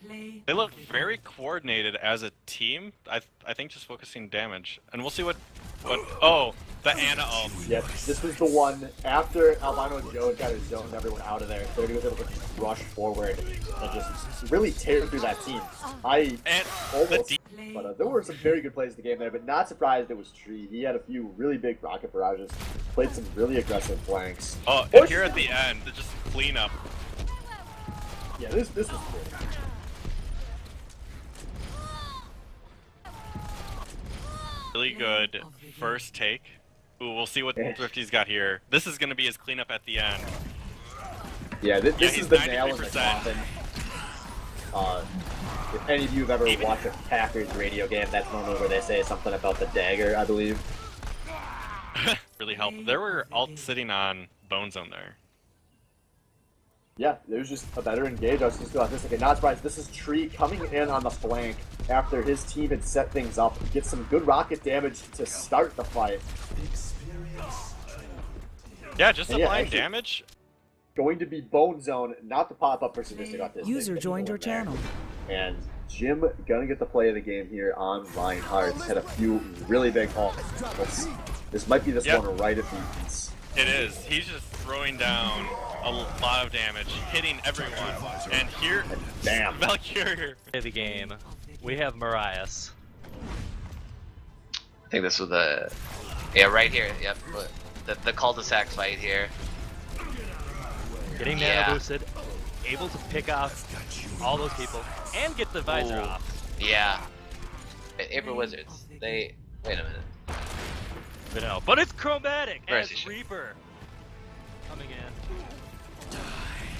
They look very coordinated as a team. I think just focusing damage, and we'll see what oh, the Ana ult. Yep, this was the one after Albino Joe got his zone, everyone out of there. 30 was able to rush forward and just really tear through that team. I almost, but there were some very good plays in the game there, but not surprised it was Tree. He had a few really big rocket barrages, played some really aggressive flanks. Oh, and here at the end, just clean up. Yeah, this was cool. Really good first take. Ooh, we'll see what Thrifty's got here. This is going to be his cleanup at the end. Yeah, this is the nail in the 93%. coffin. If any of you have ever watched a Packers radio game, that's normally where they say something about the dagger, I believe. Really helped. There were alts sitting on Bone Zone there. Yeah, there's just a better engage. I was just about this. Okay, not surprised. This is Tree coming in on the flank after his team had set things up. Gets some good rocket damage to start the fight. Yeah, just applying damage. Going to be Bone Zone, not the pop-up for Sadistic Autistic. User joined your channel. And Jim gonna get the play of the game here on Reinhardt. Had a few really big ults. This might be this one right at the ends. It is. He's just throwing down a lot of damage, hitting everyone. And here, damn, Valkyrie. The game, we have Marias. I think this was the right here. Yep, the cul-de-sac fight here. Getting nano boosted, able to pick off all those people and get the visor off. Yeah. April Wizards. They wait a minute. But it's chromatic as Mercy Reaper coming in.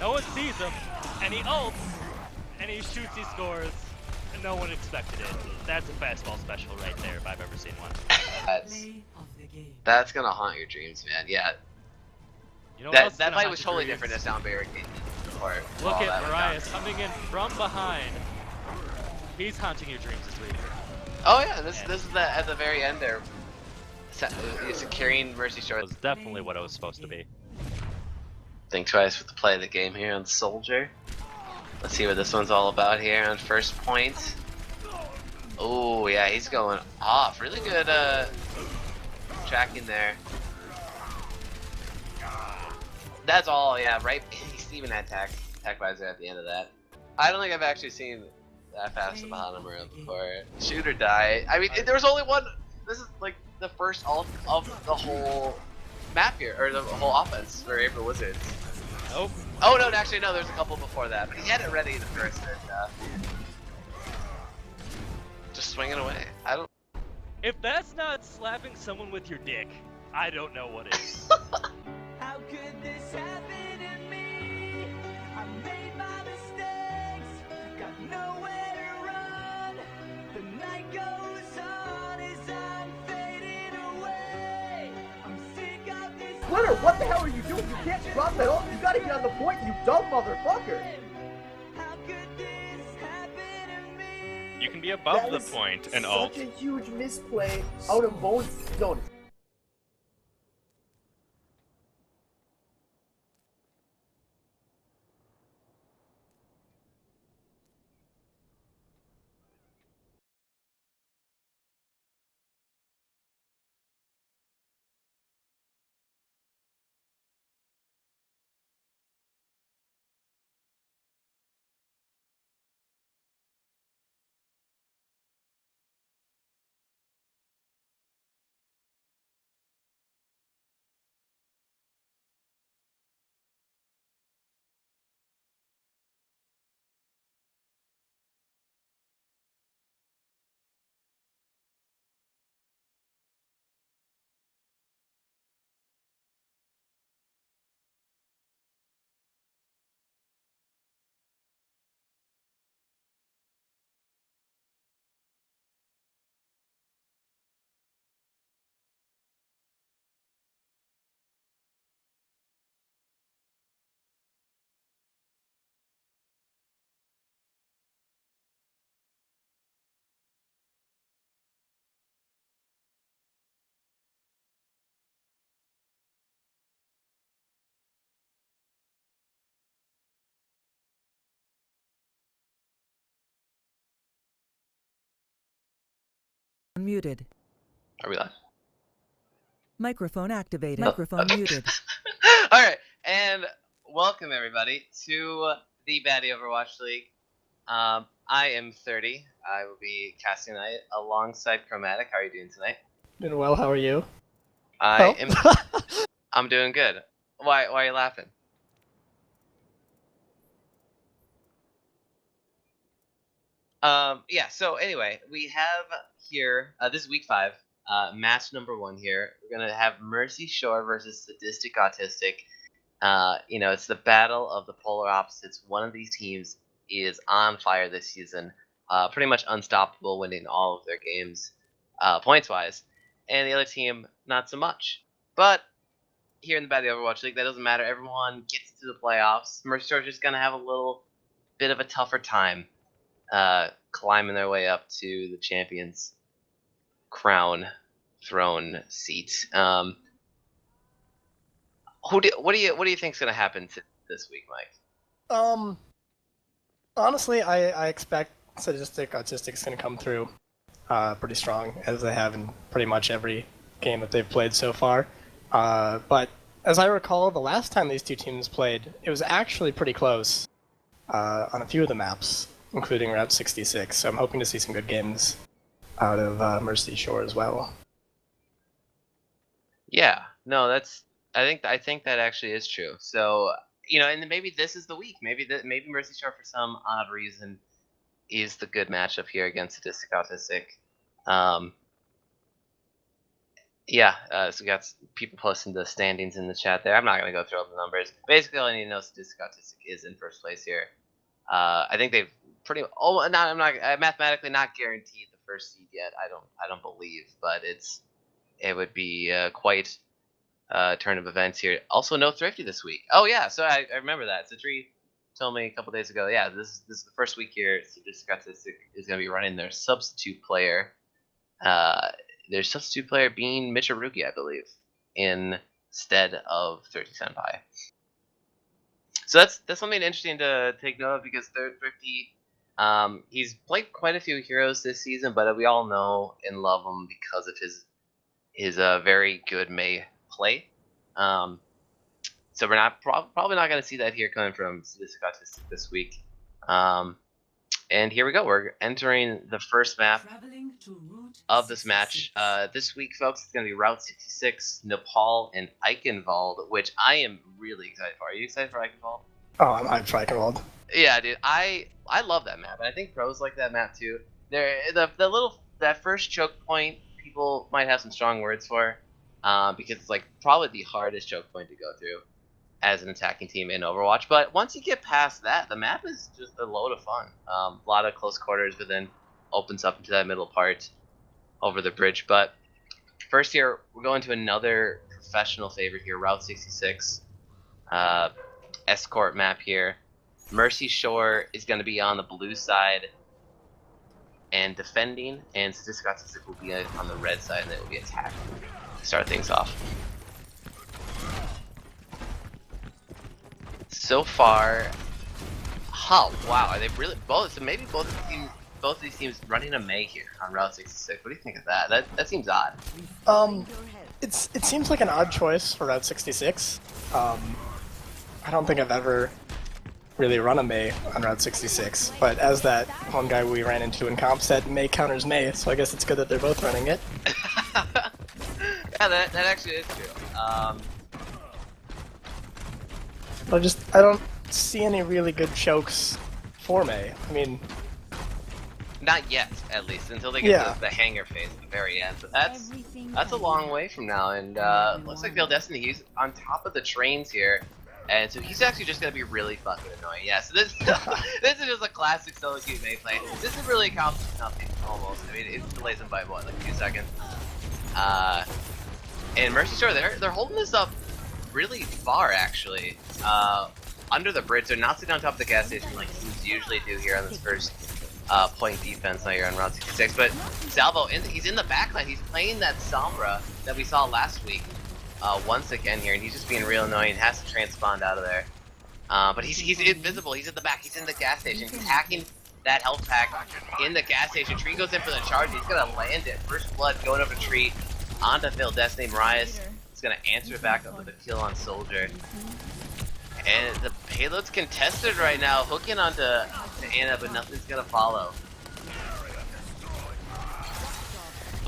No one sees him, and he ults, and he shoots, he scores, and no one expected it. That's a fastball special right there if I've ever seen one. That's gonna haunt your dreams, man. Yeah. You know that fight was totally different as down barricade. Look at Marias coming in from behind. He's haunting your dreams as Reaper. Oh yeah, this is at the very end there. Securing Mercy Shore. It was definitely what it was supposed to be. Think twice with the play of the game here on Soldier. Let's see what this one's all about here on first point. Oh yeah, he's going off. Really good tracking there. That's all, yeah, right? He's even had attack visor at the end of that. I don't think I've actually seen that fast of a Hanamura before. Shoot or die. I mean, there was only one. This is like the first ult of the whole map here, or the whole offense for April Wizards. Nope. Oh no, actually no, there's a couple before that, but he had it ready the first and just swinging away. I don't. If that's not slapping someone with your dick, I don't know what is. How could this happen to me? I made my mistakes, got nowhere to run. The night goes on as I'm fading away. I'm sick of this. Splitter, what the hell are you doing? You can't drop that ult. You gotta get on the point, you dumb motherfucker. How could this happen to me? You can be above the point and ult. Such a huge misplay out of Bone Zone. Muted. Are we live? Microphone activated. Oh, Microphone okay. muted. All right, and welcome everybody to the Baddie Overwatch League. I am 30. I will be casting tonight alongside Chromatic. How are you doing tonight? Doing well. How are you? I'm doing good. Why are you laughing? Yeah. So anyway, we have here this is week 5. Match number 1 here. We're gonna have Mercy Shore versus Sadistic Autistic. It's the battle of the polar opposites. One of these teams is on fire this season, pretty much unstoppable, winning all of their games, points-wise, and the other team not so much. But here in the Baddie Overwatch League, that doesn't matter. Everyone gets to the playoffs. Mercy Shore is just gonna have a little bit of a tougher time climbing their way up to the champions crown throne seat. What do you think's gonna happen this week, Mike? Honestly, I expect Sadistic Autistic's gonna come through pretty strong, as they have in pretty much every game that they've played so far. But as I recall, the last time these two teams played, it was actually pretty close on a few of the maps, including Route 66. So I'm hoping to see some good games out of Mercy Shore as well. Yeah, no, I think that actually is true. So, and maybe this is the week. Maybe Mercy Shore, for some odd reason, is the good matchup here against Sadistic Autistic. So we got people posting the standings in the chat there. I'm not gonna go through all the numbers. Basically, all I need to know is Sadistic Autistic is in first place here. I think they've mathematically not guaranteed the first seed yet. I don't believe, but it would be quite turn of events here. Also, no Thrifty this week. Oh yeah, so I remember that. Citree told me a couple days ago. Yeah, this is the first week here. Sadistic Autistic is going to be running their substitute player. Their substitute player being Michiruki, I believe, instead of 30 Senpai. So that's something interesting to take note of, because Thrifty, he's played quite a few heroes this season, but we all know and love him because of his very good Mei play. So we're not probably not going to see that here coming from Sadistic Autistic this week. And here we go. We're entering the first map of this match. This week, folks, it's going to be Route 66, Nepal, and Eichenwald, which I am really excited for. Are you excited for Eichenwald? Oh, I'm hyped for Eichenwald. Yeah, dude. I love that map, and I think pros like that map too. That first choke point, people might have some strong words for, because it's like probably the hardest choke point to go through as an attacking team in Overwatch. But once you get past that, the map is just a load of fun. A lot of close quarters, but then opens up into that middle part over the bridge. But first here, we're going to another professional favorite here, Route 66, escort map here. Mercy Shore is going to be on the blue side and defending, and Sadistic Autistic will be on the red side, and they will be attacking to start things off. So far, wow, are they really both? So maybe both of these teams running a Mei here on Route 66. What do you think of that? That seems odd. It seems like an odd choice for Route 66. I don't think I've ever really run a Mei on Route 66, but as that one guy we ran into in comp said, Mei counters Mei, so I guess it's good that they're both running it. Yeah, that actually is true. I don't see any really good chokes for Mei. I mean, not yet, at least, until they get to the hanger phase at the very end. But that's a long way from now, and looks like Veil Destiny, he's on top of the trains here, and so he's actually just gonna be really fucking annoying. Yeah, so this this is just a classic solo queue Mei play. This is really accomplishes nothing, almost. I mean, it delays him by what, like 2 seconds. And Mercy Shore, they're holding this up really far, actually. Under the bridge, they're not sitting on top of the gas station like teams usually do here on this first point defense now here on Route 66. But Salvo, he's in the backline. He's playing that Sombra that we saw last week once again here, and he's just being real annoying. Has to transpond out of there. But he's invisible. He's at the back. He's in the gas station. He's hacking that health pack in the gas station. Tree goes in for the charge. He's gonna land it. First blood going over Tree onto Phil Destiny. Marias is gonna answer back up with a kill on Soldier. And the payload's contested right now, hooking onto Anna, but nothing's gonna follow.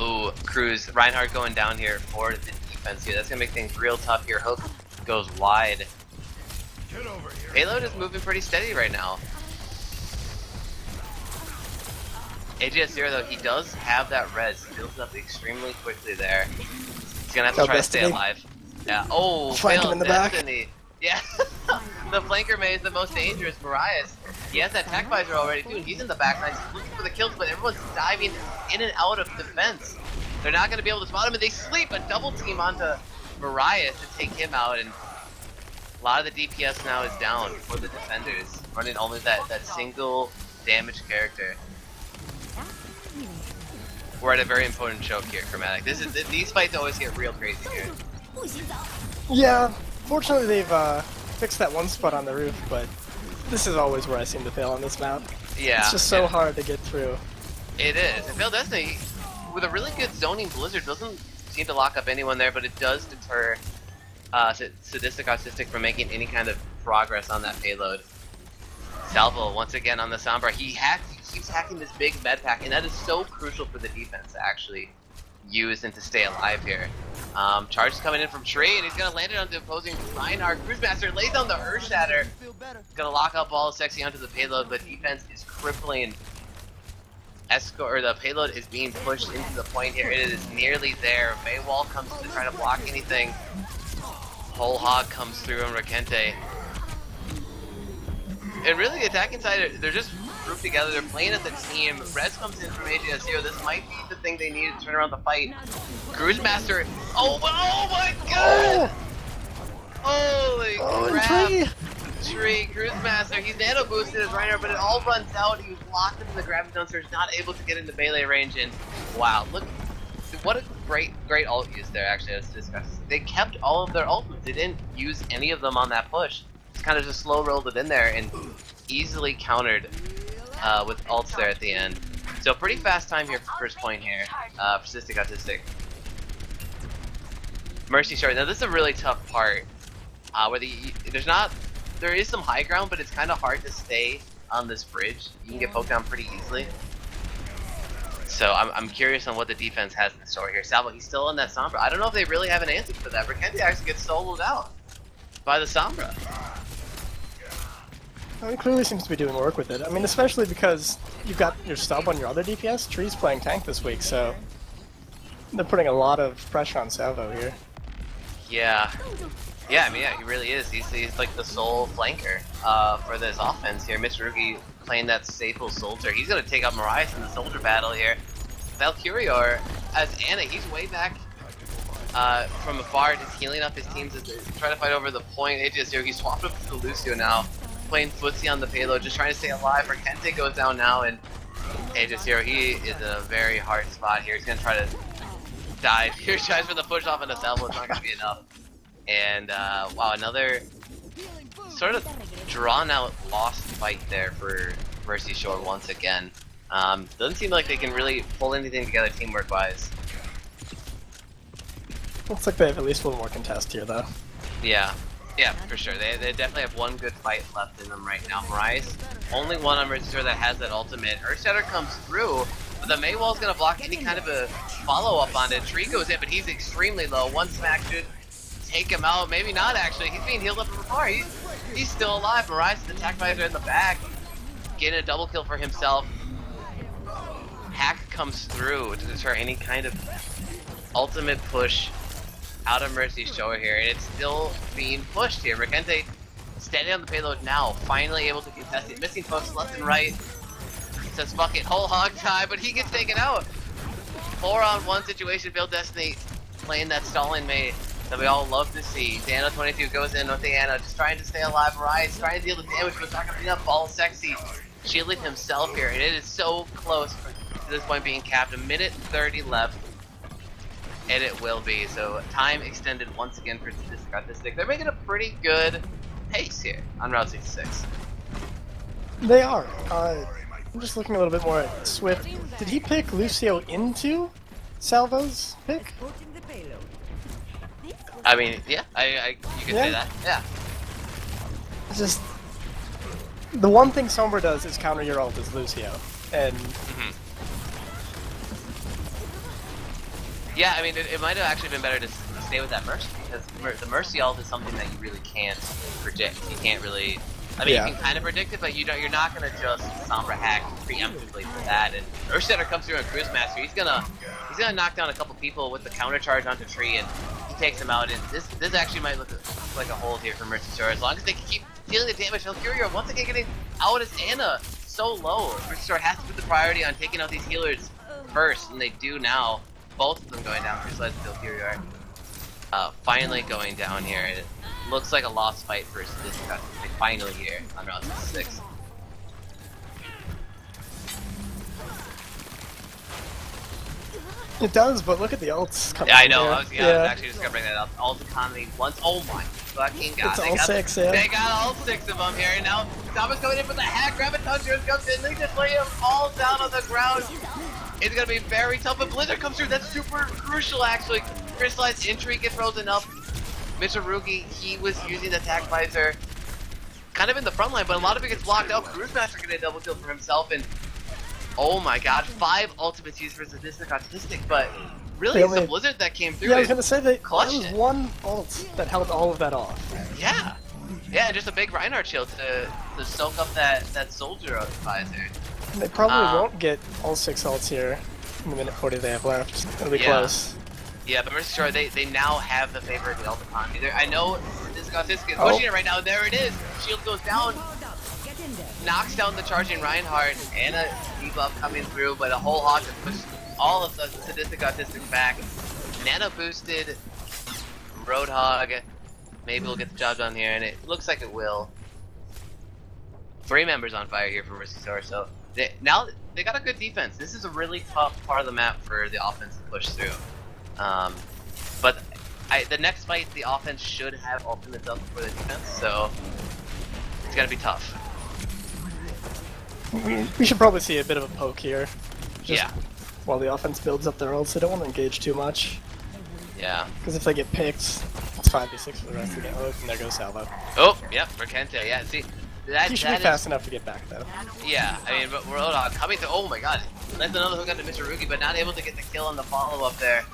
Ooh, Cruz, Reinhardt going down here for the defense here. That's gonna make things real tough here. Hook goes wide. Payload is moving pretty steady right now. AJS0 though, he does have that res. He builds up extremely quickly there. He's gonna have to try to stay alive. Yeah. Oh, Flank him in the back. Destiny. Yeah. The flanker May is the most dangerous. Marias, he has that tech visor already too, and he's in the back line. He's looking for the kills, but everyone's diving in and out of defense. They're not going to be able to spot him, and they sleep a double team onto Marias to take him out, and a lot of the DPS now is down for the defenders, running only that single damage character. We're at a very important choke here, Chromatic. These fights always get real crazy here. Yeah, fortunately they've fixed that one spot on the roof, but this is always where I seem to fail on this map. Yeah. It's just so hard to get through. It is. And Phil Destiny, with a really good zoning blizzard, doesn't seem to lock up anyone there, but it does deter Sadistic Autistic from making any kind of progress on that payload. Salvo, once again on the Sombra, he keeps hacking this big med pack, and that is so crucial for the defense to actually use and to stay alive here. Charge is coming in from Trey, and he's gonna land it on the opposing Reinhardt. Cruisemaster lays down the Earth Shatter. Gonna lock up all sexy onto the payload, but defense is crippling. The payload is being pushed into the point here. It is nearly there. Maywall comes to try to block anything. Whole Hog comes through on Rakente. And really, the attacking side, they're just grouped together. They're playing as a team. Rez comes in from AJS0. This might be the thing they need to turn around the fight. Cruisemaster. Oh my god! Holy crap! Tree, Cruisemaster. He's nano boosted as Reiner, but it all runs out. He was locked into the gravity dumpster, not able to get into melee range. And wow, look, what a great ult use there. Actually, let's discuss. They kept all of their ultimates. They didn't use any of them on that push. It's kind of just slow rolled it in there and easily countered with ults there at the end. So pretty fast time here for first point here for Sadistic Autistic. Mercy Short. Now this is a really tough part where there is some high ground, but it's kind of hard to stay on this bridge. You can get poked down pretty easily. So I'm curious on what the defense has in store here. Salvo, he's still on that Sombra. I don't know if they really have an answer for that. Rakente actually gets soloed out by the Sombra. He clearly seems to be doing work with it. I mean, especially because you've got your sub on your other DPS. Tree's playing tank this week, so they're putting a lot of pressure on Salvo here. Yeah. Yeah, I mean, yeah, he really is. He's like the sole flanker for this offense here. Mitsurugi playing that staple soldier. He's going to take out Marias in the soldier battle here. Valkyrior, as Anna, he's way back from afar, just healing up his teams as they try to fight over the point. AJS0, he swapped up to Lucio now, playing footsie on the payload, just trying to stay alive. Rakente goes down now, and AJS0, he is in a very hard spot here. He's going to try to dive. Here, tries for the push off into Salvo. It's not going to be enough. And wow, another sort of drawn out lost fight there for Mercy Shore once again. Doesn't seem like they can really pull anything together teamwork wise. Looks like they have at least one more contest here though. Yeah, for sure. They definitely have one good fight left in them right now. Marias, only one on Mercy Shore that has that ultimate. Earthshatter comes through, but the Maywall's gonna block any kind of a follow-up on it. Tree goes in, but he's extremely low. One smack should take him out. Maybe not actually. He's being healed up from afar. He's still alive. Marias, the attack visor in the back, getting a double kill for himself. Hack comes through to deter any kind of ultimate push out of Mercy Shore here, and it's still being pushed here. Rakente standing on the payload now, finally able to contest it. Missing folks left and right. Says fuck it, whole hog time, but he gets taken out. 4-on-1 situation. Phil Destiny playing that stalling mate that we all love to see. Dano22 goes in with the Ana, just trying to stay alive. Marias trying to deal the damage, but it's not going to be enough. Ball sexy, shielding himself here, and it is so close to this point being capped. 1:30 left, and it will be. So time extended once again for Sadistic Autistic. They're making a pretty good pace here on Route 66. They are. I'm just looking a little bit more at Swift. Did he pick Lucio into Salvo's pick? I mean, yeah, you could say Yeah. that. Yeah. It's just the one thing Sombra does is counter your ult as Lucio, and Yeah, I mean, it might have actually been better to stay with that Mercy, because the Mercy ult is something that you really can't predict. You can't really... I mean, Yeah. you can kind of predict it, but you're not going to just Sombra hack preemptively for that. And Earthshatter comes through on Cruise Master. He's gonna knock down a couple people with the counter charge onto Tree, and he takes him out. And this actually might look like a hold here for Mercy Star. As long as they can keep dealing the damage, Valkyria once again getting out as Anna so low. Mercy Star has to put the priority on taking out these healers first, and they do now. Both of them going down. Chris led Valkyria finally going down here. It looks like a lost fight for Sadistic finally here on round 6. it does. But look at the ults coming. Yeah, I know. There. I was actually just gonna bring that up. Ult economy once. Oh my fucking god! It's all 6, yeah. They got all 6 of them here, and now Thomas coming in for the hack. Graviton comes in. They just lay them all down on the ground. It's gonna be very tough. But Blizzard comes through. That's super crucial, actually. Crystallized entry gets frozen up. Mitsurugi, he was using the attack visor kind of in the front line, but a lot of it gets blocked out. Cruise Master getting a double kill for himself, and oh my god, 5 ultimates used for Sadistic Autistic, but really it's the Blizzard that came through. Yeah, I was gonna say that clutched there was it. one ult that held all of that off. Yeah. Yeah, and just a big Reinhardt shield to soak up that soldier visor. And they probably won't get all 6 ults here in the minute 40 they have left. It'll be close. Yeah, but Mercy Star, they now have the favor of the ult economy. I know this Autistic is pushing it right now. There it is. Shield goes down. Knocks down the charging Reinhardt. And a debuff coming through, but a whole hog to push all of the Sadistic Autistic back. Nano boosted. Roadhog. Maybe we'll get the job done here, and it looks like it will. 3 members on fire here for Mercy Star, so now they got a good defense. This is a really tough part of the map for the offense to push through. But the next fight, the offense should have ultimates up for the defense, so it's gonna be tough. We should probably see a bit of a poke here. Yeah. While the offense builds up their ults, they don't want to engage too much. Yeah. Because if they get picked, it's 5v6 for the rest of the game. Oh, and there goes Salvo. Oh, yep, Merkente, yeah, see. He should be fast enough to get back, though. Yeah, I mean, but Roadhog coming to, oh my god, that's another hook onto Mitsurugi, but not able to get the kill on the follow-up there.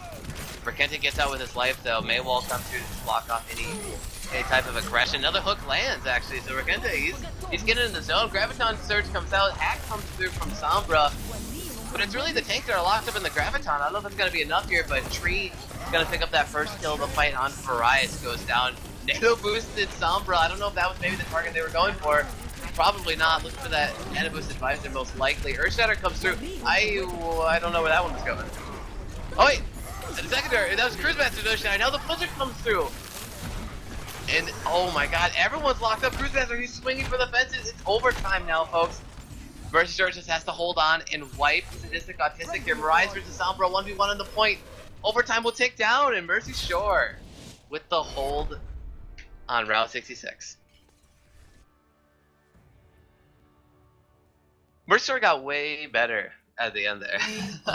Merkente gets out with his life, though. Maywall comes through to block off any type of aggression. Another hook lands, actually, so Merkente, he's getting in the zone. Graviton Surge comes out, hack comes through from Sombra, but it's really the tanks that are locked up in the Graviton. I don't know if it's going to be enough here, but Tree is going to pick up that first kill of the fight on Farias, goes down. Nano boosted Sombra. I don't know if that was maybe the target they were going for. Probably not. Looking for that Nano boosted visor most likely. Earthshatter comes through. I don't know where that one was going. Oh wait, the secondary. That was Cruise Master Earthshatter. Now the Blizzard comes through. And oh my god, everyone's locked up. Cruise Master, he's swinging for the fences. It's overtime now, folks. Mercy Star just has to hold on and wipe Sadistic Autistic here. Mirage versus Sombra 1v1 on the point. Overtime will tick down, and Mercy Shore with the hold on Route 66. Mercy Star got way better at the end there.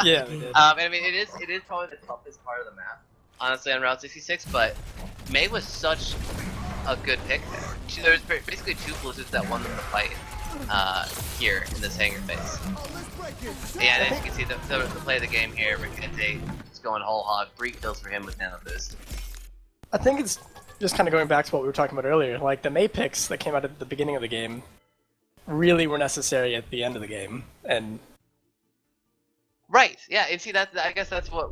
Yeah, they did. I mean, it is probably the toughest part of the map, honestly, on Route 66. But May was such a good pick there. There was basically 2 Blizzards that won them the fight here in this hangar phase. And as you can see, the play of the game here, Merkente is going whole hog. 3 kills for him with Nano Boost. I think it's just kind of going back to what we were talking about earlier. Like, the May picks that came out at the beginning of the game really were necessary at the end of the game. And right, yeah, and see, I guess that's what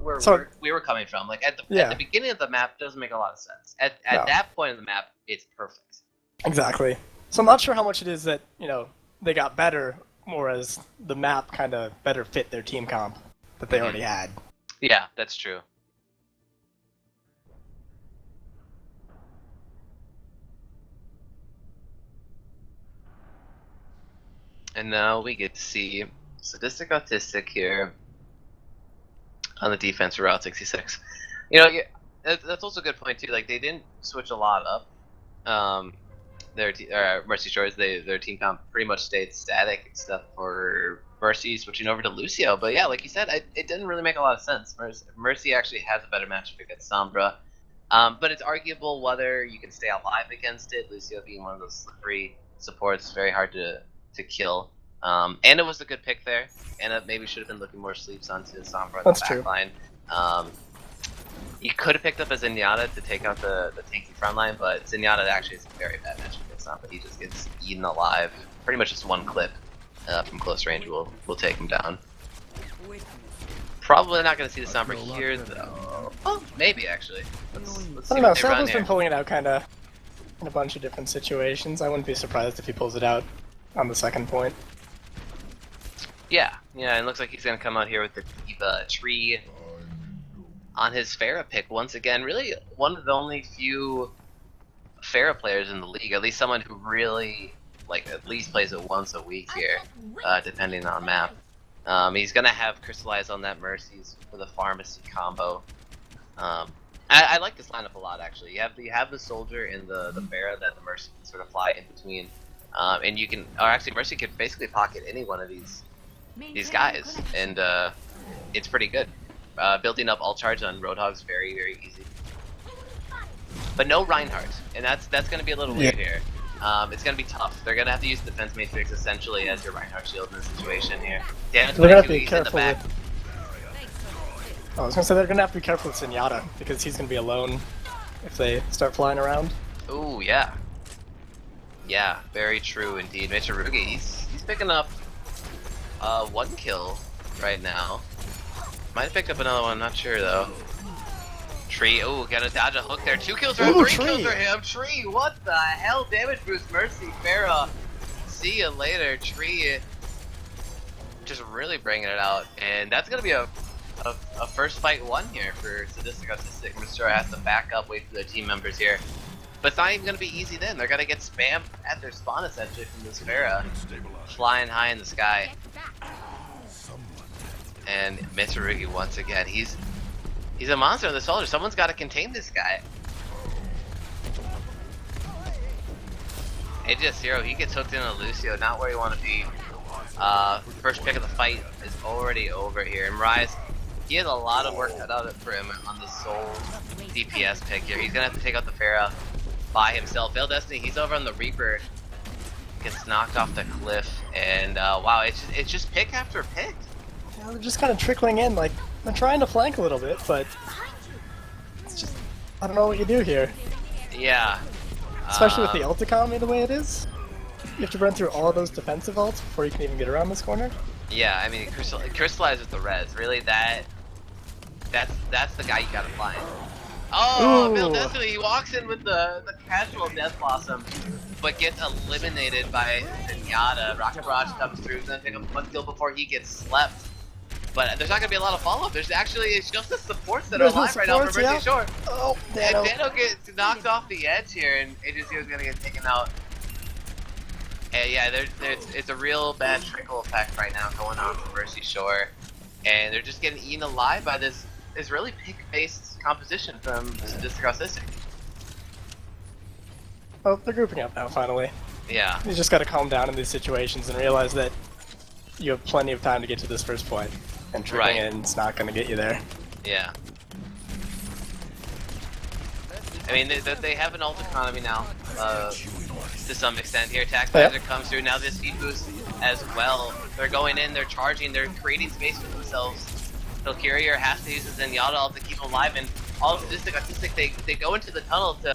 we were coming from. Like, at the beginning of the map, doesn't make a lot of sense. At that point of the map, it's perfect. Exactly. So I'm not sure how much it is that, you know, they got better, more as the map kind of better fit their team comp that they already had. Yeah, that's true. And now we get to see Sadistic Autistic here on the defense for Route 66. You know, that's also a good point too. Like, they didn't switch a lot up. Their Mercy Shores, their team comp pretty much stayed static except for Mercy switching over to Lucio. But yeah, like you said, it didn't really make a lot of sense. Mercy actually has a better matchup against Sombra. But it's arguable whether you can stay alive against it. Lucio being one of those slippery supports, very hard to kill. And it was a good pick there. And it maybe should have been looking more sleeps onto Sombra in the back line. You could have picked up a Zenyatta to take out the tanky front line, but Zenyatta actually is a very bad matchup against Sombra. He just gets eaten alive. Pretty much just one clip from close range will take him down. Probably not going to see the Sombra here, though. Oh, maybe actually. Let's I see don't know, what they run Sombra's here. been pulling it out kind of in a bunch of different situations. I wouldn't be surprised if he pulls it out on the second point. Yeah, it looks like he's going to come out here with the Diva tree on his Pharah pick once again. Really one of the only few Pharah players in the league, at least someone who really, like, at least plays it once a week here, depending on map. He's going to have Crystallize on that Mercies for the Pharmacy combo. I like this lineup a lot, actually. You have the Soldier and the Pharah that the Mercy can sort of fly in between. And you can, or actually Mercy can basically pocket any one of these guys, and it's pretty good. Building up all charge on Roadhog's very, very easy. But no Reinhardt, and that's going to be a little weird here. It's going to be tough. They're going to have to use Defense Matrix essentially as your Reinhardt shield in this situation here. They're going to have to be he's in the careful back. with... I was going to say they're going to have to be careful with Zenyatta, because he's going to be alone if they start flying around. Ooh, yeah. Yeah, very true indeed. Mitsurugi, he's picking up one kill right now. Might have picked up another one, not sure though. Tree, ooh, gotta dodge a hook there. 2 kills for him, 3 kills for him. Tree, what the hell? Damage boost, Mercy, Pharah. See you later. Tree just really bringing it out. And that's gonna be a first fight won here for Sadistic Autistic. Mr. has to back up, wait for their team members here. But it's not even gonna be easy then. They're gonna get spammed at their spawn essentially from this Pharah. Flying high in the sky. And Mitsurugi once again, he's a monster on the soldier. Someone's got to contain this guy. AJ0, he gets hooked into Lucio, not where you want to be. First pick of the fight is already over here. And Rise, he has a lot of work cut out for him on the sole DPS pick here. He's gonna have to take out the Pharah by himself. Veil Destiny, he's over on the Reaper. Gets knocked off the cliff, and wow, it's just pick after pick. Yeah, they're just kind of trickling in, like, they're trying to flank a little bit, but it's just, I don't know what you do here. Yeah. Especially with the ult economy the way it is. You have to run through all of those defensive ults before you can even get around this corner. Yeah, I mean, Crystallize with the res. Really, that's the guy you gotta find. Oh, Veil Destiny, he walks in with the casual Death Blossom, but gets eliminated by Zenyatta. Rocket Barrage comes through, then pick up one kill before he gets slept. But there's not going to be a lot of follow-up. There's actually, it's just the supports that are alive right now for Mercy Shore. Oh, and Dano gets knocked off the edge here, and AJ0 is going to get taken out. And yeah, it's a real bad trickle effect right now going on for Mercy Shore. And they're just getting eaten alive by this really pick-based composition from Sadistic Autistic. Oh, they're grouping up now, finally. Yeah. You just gotta calm down in these situations and realize that you have plenty of time to get to this first point. And trickling in's not gonna get you there. Yeah. I mean, they have an ult economy now, to some extent here. Tax Manager comes through, now this speed boost as well. They're going in, they're charging, they're creating space for themselves. Valkyria has to use his Zenyatta ult to keep him alive, and all Sadistic Autistic, they go into the tunnel to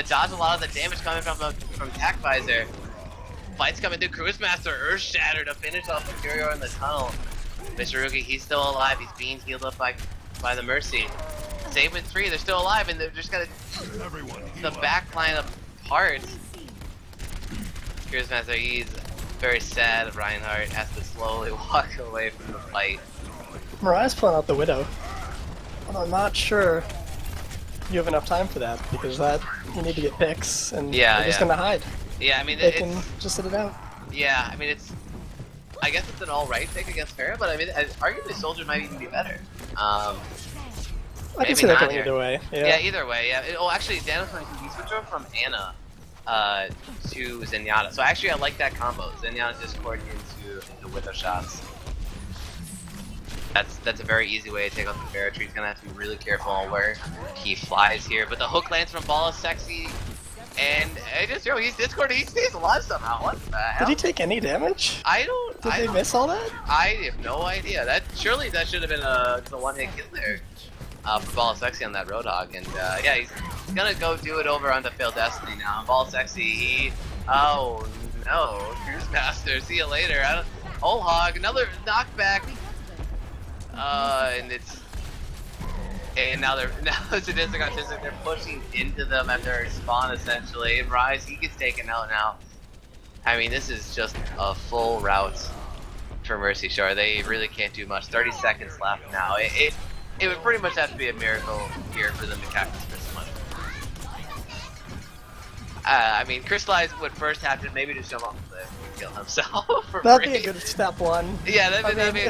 dodge a lot of the damage coming from Tac Visor. Fight's coming through, Cruise Master, Earth Shatter to finish off Valkyria in the tunnel. Mitsurugi, he's still alive, he's being healed up by the Mercy. Save with 3, they're still alive, and they're just gonna the back line apart. Cruise Master, he's very sad. Reinhardt has to slowly walk away from the fight. Mariah's pulling out the Widow. Although I'm not sure you have enough time for that, because you need to get picks, and they're just gonna hide. Yeah, I mean, they can just sit it out. Yeah, I mean, I guess it's an alright pick against Pharah, but I mean, arguably Soldier might even be better. I can see that going either way. Yeah, either way, yeah. Actually, Dano's going to switch over from Ana to Zenyatta. So actually, I like that combo. Zenyatta Discord into Wither shots. That's a very easy way to take out the Pharah tree. He's gonna have to be really careful on where he flies here. But the hook lands from BOL is sexy. And he's Discord, he stays alive somehow. What the hell? Did he take any damage? Did they miss all that? I have no idea. Surely that should have been the one-hit kill there for BOL Sexy on that Roadhog. And yeah, he's gonna go do it over on the Failed Destiny now. BOL Sexy, oh no, Cruise Master, see you later. Whole Hog, another knockback. And now Sadistic Autistic, they're pushing into them at their spawn essentially. And Rise, he gets taken out now. I mean, this is just a full rout for Mercy Shore. They really can't do much. 30 seconds left now. It would pretty much have to be a miracle here for them to cactus this much. I mean, Crystallize would first have to maybe just jump off the cliff and kill himself for That'd free. be a good step one. Yeah, that'd be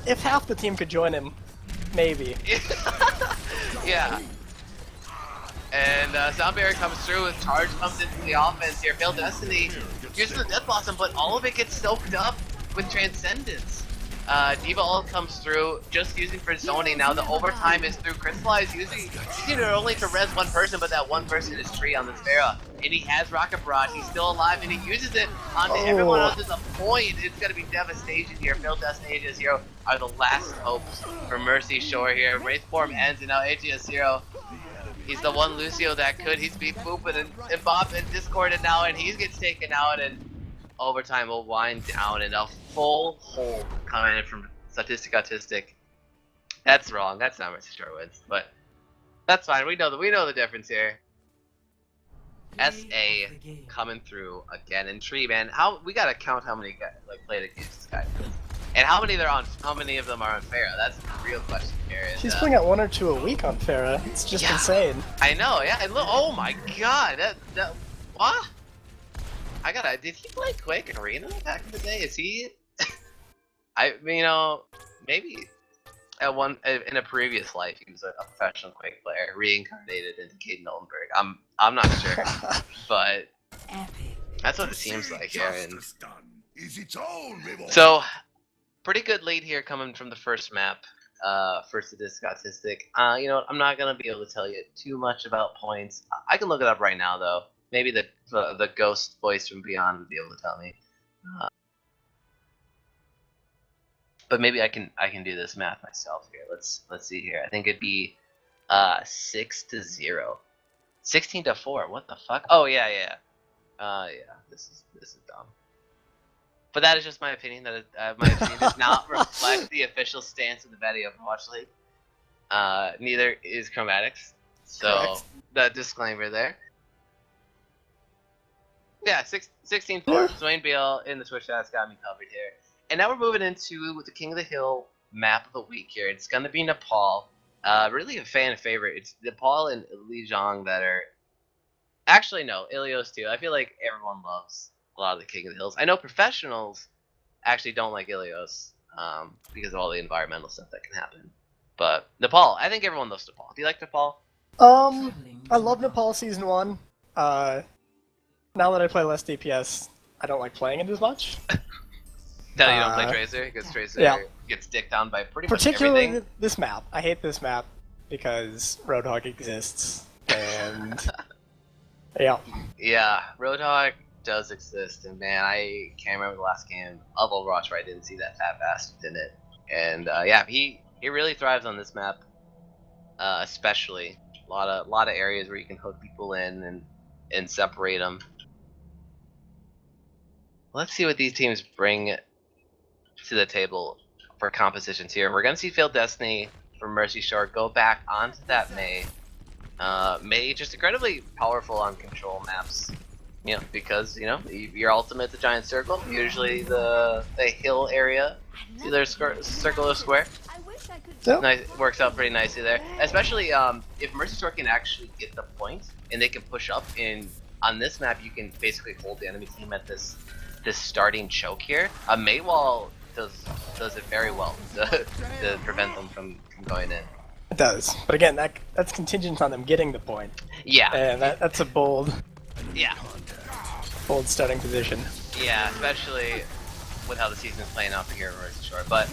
if half the team could join him, maybe. Yeah. And Sound Barrier comes through as Charge comes into the offense here. Failed Destiny uses the Death Blossom, but all of it gets soaked up with Transcendence. Diva ult comes through, just using for zoning now. The overtime is through. Crystallize using it only to res one person, but that one person is Tree on this Pharah. And he has Rocket Barrage, he's still alive, and he uses it onto everyone else as a point. It's gonna be devastation here. Failed Destiny, Aegis Zero are the last hopes for Mercy Shore here. Wraith Form ends, and now Aegis Zero, he's the one Lucio that could. He's beat Boopin and Bob and Discorded now, and he gets taken out, and overtime will wind down, and a full hold coming in from Sadistic Autistic. That's wrong. That's not Mercy Shore wins, but that's fine. We know the difference here. SA coming through again, and Tree, man, we gotta count how many guys played against this guy, and how many of them are on Pharah. That's the real question here. And, She's putting out 1 or 2 a week on Pharah. It's just insane. I know, yeah. And look, oh my god, that what? Did he play Quake Arena back in the day? Is he? Maybe in a previous life he was a professional Quake player, reincarnated into Caden Oldenburg. I'm not sure, but that's what it seems like here. And so, pretty good lead here coming from the first map for Sadistic Autistic. You know what? I'm not gonna be able to tell you too much about points. I can look it up right now though. Maybe the ghost voice from Beyond would be able to tell me. But maybe I can do this math myself here. Let's see here. I think it'd be 6-0, 16-4. What the fuck? Oh yeah. Yeah. This is dumb. But that is just my opinion. My opinion does not reflect the official stance of the Betty Overwatch League. Neither is Chromatics. So Correct. That disclaimer there. Yeah, 16-4. Swain BL in the Twitch chat's got me covered here. And now we're moving into the King of the Hill map of the week here. It's going to be Nepal. Really a fan favorite. It's Nepal and Lijiang that are... Actually, no, Ilios too. I feel like everyone loves a lot of the King of the Hills. I know professionals actually don't like Ilios because of all the environmental stuff that can happen. But Nepal, I think everyone loves Nepal. Do you like Nepal? I love Nepal Season 1. Now that I play less DPS, I don't like playing it as much. No, you don't play Tracer? Because Tracer gets dicked down by pretty much particularly everything. this map. I hate this map because Roadhog exists, and Yeah, Roadhog does exist, and man, I can't remember the last game of Overwatch where I didn't see that fat bastard in it. And yeah, he really thrives on this map, especially a lot of areas where you can hook people in and separate them. Let's see what these teams bring to the table for compositions here. We're gonna see Failed Destiny from Mercy Shore go back onto that Mei. Mei just incredibly powerful on control maps. You know, because your ultimate's a giant circle. Usually the hill area, see their circle or square. Yep. Nice, works out pretty nicely there. Especially if Mercy Shore can actually get the point and they can push up. On this map, you can basically hold the enemy team at this starting choke here. Mei Wall does it very well to prevent them from going in. it does. But again, that's contingent on them getting the point. Yeah. And that's a bold. Yeah. hold starting position. Yeah, especially with how the season's playing out for here, Royce Shore. But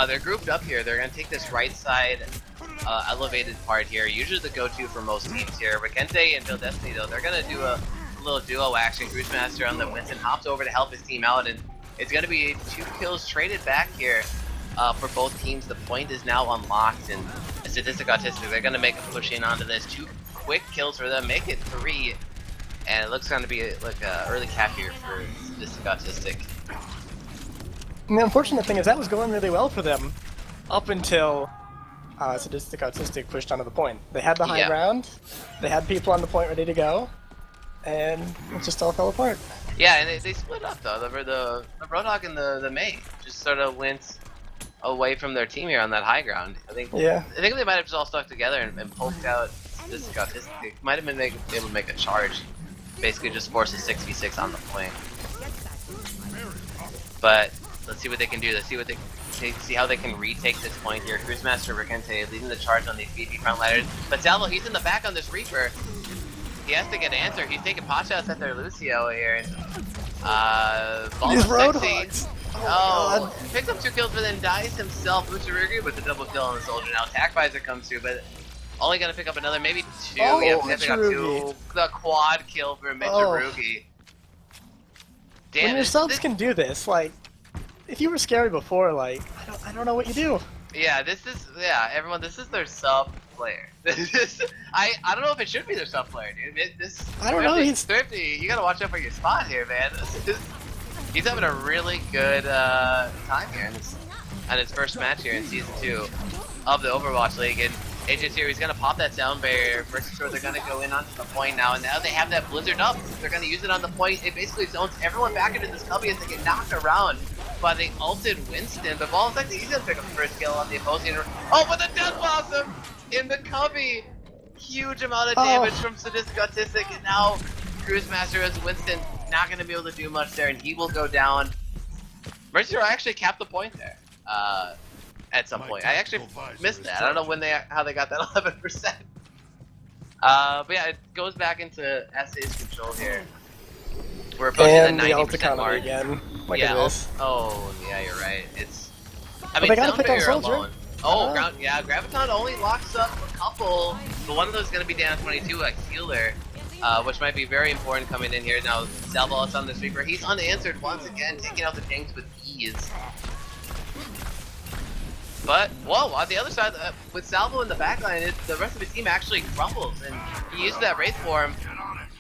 they're grouped up here. They're going to take this right side elevated part here. Usually the go-to for most teams here. Rikente and Bill Destiny, though, they're going to do a little duo action. Cruisemaster on the Winston hops over to help his team out, and it's going to be 2 kills traded back here for both teams. The point is now unlocked, and Sadistic Autistic, they're going to make a push in onto this. 2 quick kills for them, make it 3, and it looks going to be like an early cap here for Sadistic Autistic. And the unfortunate thing is that was going really well for them up until Sadistic Autistic pushed onto the point. They had the high ground, they had people on the point ready to go, and it just all fell apart. Yeah, and they split up though. The Roadhog and the May just sort of went away from their team here on that high ground. I think they might have just all stuck together and poked out Sadistic Autistic. They might have been able to make a charge, basically just force a 6v6 on the point. But let's see what they can do. Let's see how they can retake this point here. Cruisemaster Rikente leading the charge on these VP front ladders. But Salvo, he's in the back on this Reaper. He has to get an answer. He's taking pot shots at their Lucio here. These Roadhogs. Oh, picks up 2 kills but then dies himself. Lucharugi with a double kill on the soldier. Now Attack Visor comes through, but only gonna pick up another, maybe 2. Oh, yeah, pick up 2. The quad kill for Mitsurugi. When your subs can do this, like, if you were scary before, like, I don't know what you do. Yeah, everyone, this is their sub player. I don't know if it should be their sub player, dude. I don't know. He's Thrifty. You gotta watch out for your spot here, man. He's having a really good time here on his first match here in Season 2 of the Overwatch League. And AJ's here, he's gonna pop that sound barrier. First sure they're gonna go in onto the point now, and now they have that Blizzard up. They're gonna use it on the point. It basically zones everyone back into this cubby as they get knocked around by the ulted Winston. But BOL is actually, he's gonna pick up the first kill on the opposing. Oh, but the Death Blossom in the cubby! Huge amount of damage from Sadistic Autistic, and now Cruisemaster as Winston not gonna be able to do much there, and he will go down. Mercer actually capped the point there. At some point. I actually missed that. I don't know how they got that 11%. But yeah, it goes back into SA's control here. We're approaching the 90% mark. Again. Look at this. Oh, yeah, you're right. I mean, they gotta pick on Soldier. Alone. Oh, Graviton only locks up a couple, but one of those is going to be down 22, a healer, which might be very important coming in here. Now, Salvo is on the Reaper. He's unanswered once again, taking out the tanks with ease. But, whoa, on the other side, with Salvo in the backline, the rest of his team actually crumbles, and he used that Wraith form.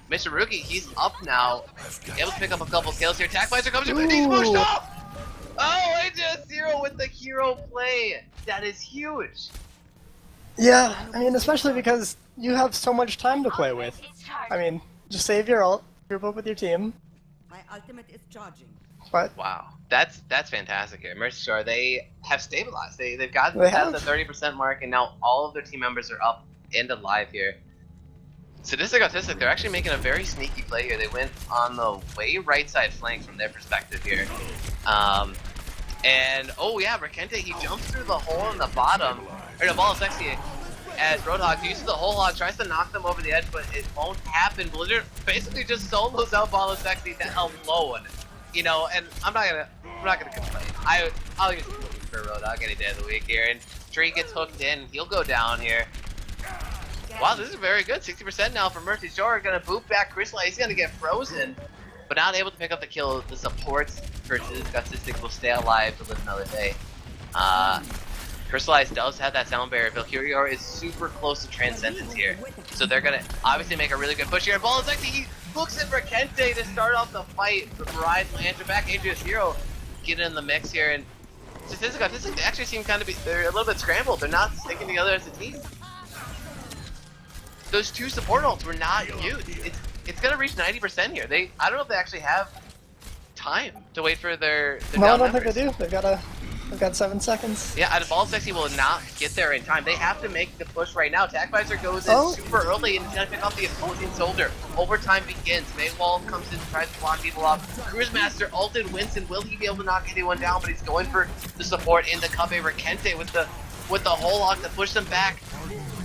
Mitsurugi, he's up now, able to pick up a couple kills here. Attack Visor comes in, and he's pushed off! Oh, AJ0 with the hero play! That is huge! Yeah, I mean, especially because you have so much time to play with. I mean, just save your ult, group up with your team. My ultimate is charging. But wow, that's fantastic here. Mercy Shore, they have stabilized. They've gotten past the 30% mark, and now all of their team members are up and alive here. Sadistic Autistic, they're actually making a very sneaky play here. They went on the way right side flank from their perspective here. And oh yeah, Rikente, he jumps through the hole in the bottom. Or the BOL is sexy as Roadhog uses the whole hog, tries to knock them over the edge, but it won't happen. Blizzard basically just solos out BOL is sexy alone. You know, and I'm not gonna complain. I'll use for Roadhog any day of the week here. And Tree gets hooked in, he'll go down here. Wow, this is very good. 60% now for Mercy Shore. Gonna boot back Crystal. He's gonna get frozen, but not able to pick up the kill. The supports for Autistic will stay alive to live another day. Crystallize does have that sound barrier. Valkyrie is super close to Transcendence here, so they're gonna obviously make a really good push here. And BOL is actually, he looks at Rikente to start off the fight. The Bride lands back. AJ0 get in the mix here, and Sadistic Autistic, they actually seem they're a little bit scrambled. They're not sticking together as a team. Those 2 support ults were not used. It's gonna reach 90% here. I don't know if they actually have time to wait for their No, I don't think they do. They've got 7 seconds. Yeah, and BOL Sexy will not get there in time. They have to make the push right now. Attack Visor goes in super early and he's gonna pick off the opposing soldier. Overtime begins. Maywall comes in, tries to block people off. Cruisemaster ulted Winston. Will he be able to knock anyone down? But he's going for the support in the Cubby. Rikente with the whole lock to push them back.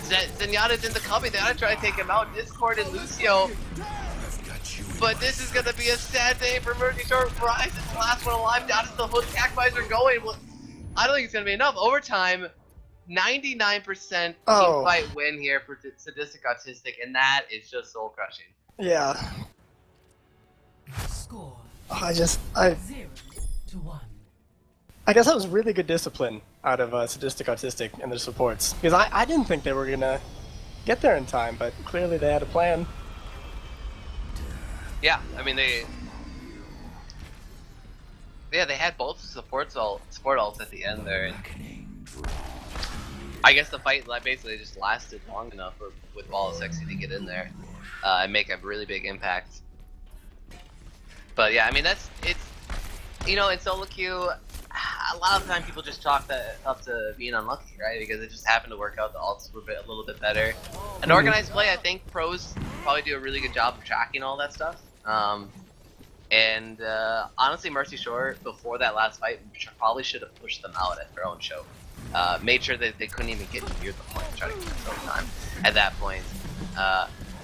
Zenyatta's in the cubby. They gotta try to take him out. Discord and Lucio But this is gonna be a sad day for Mercy Shore. Rise is the last one alive. Down to the hood. Cactuars are going. Well, I don't think it's gonna be enough. Overtime, 99% team fight win here for Sadistic Autistic, and that is just soul crushing. Yeah. Score I 0-1. I guess that was really good discipline out of Sadistic Autistic and their supports. Because I didn't think they were gonna get there in time, but clearly they had a plan. Yeah, I mean they had both support ults at the end there. And I guess the fight basically just lasted long enough with BOL Sexy to get in there and make a really big impact. But yeah, I mean it's in solo queue, a lot of the time people just chalk that up to being unlucky, right? Because it just happened to work out. The ults were a little bit better. An organized play, I think pros probably do a really good job of tracking all that stuff. Honestly, Mercy Shore before that last fight probably should have pushed them out at their own choke. Made sure that they couldn't even get near the point to try to get some time at that point.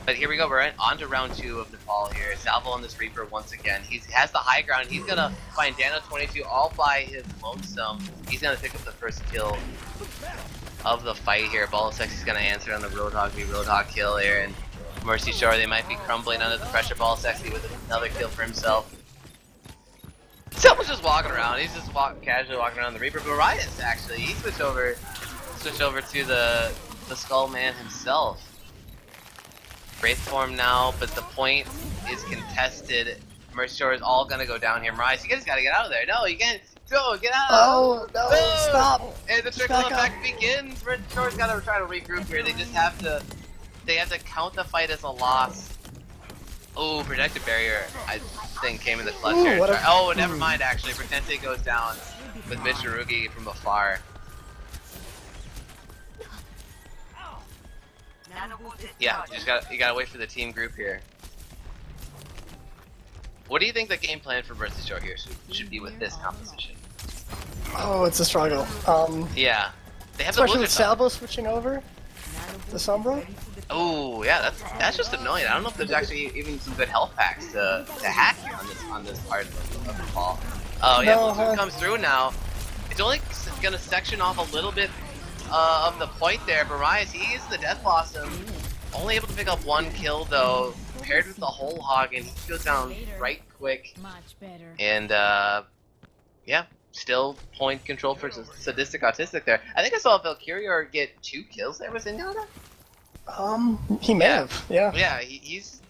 But here we go, we're on to round 2 of Nepal here. Salvo on this Reaper once again. He has the high ground. He's gonna find Dano22 all by his lonesome. He's gonna pick up the first kill of the fight here. BOL Sexy's gonna answer on the Roadhog v Roadhog kill here, and Mercy Shore, they might be crumbling under the pressure. BOL Sexy with another kill for himself. Someone's just walking around. He's just casually walking around the Reaper. But Riot, actually, he switched over to the Skull Man himself. Wraith form now, but the point is contested. Mercy Shore is all gonna go down here. Mariah, you guys gotta get out of there. No, you can't. Go, get out! Oh, no, stop! And the trickle effect begins. Mercy Shore's gotta try to regroup here. They just have to. They have to count the fight as a loss. Oh, protective barrier, I think, came in the clutch here. Oh, never mind, actually. Pretente goes down with Mitsurugi from afar. Yeah, you gotta wait for the team group here. What do you think the game plan for Mercy Shore here should be with this composition? Oh, it's a struggle. Yeah. They have especially the with Salvo switching over to Sombra. Oh yeah, that's just annoying. I don't know if there's actually even some good health packs to hack here on this part of the ball. Oh yeah, Blizzard comes through now. It's only gonna section off a little bit of the point there. Marias, he is the Death Blossom. Only able to pick up 1 kill though, paired with the whole hog, and he goes down right quick. And yeah, still point control for Sadistic Autistic there. I think I saw Valkyrie get 2 kills there with Zenyatta. He may have, yeah. Yeah, he's.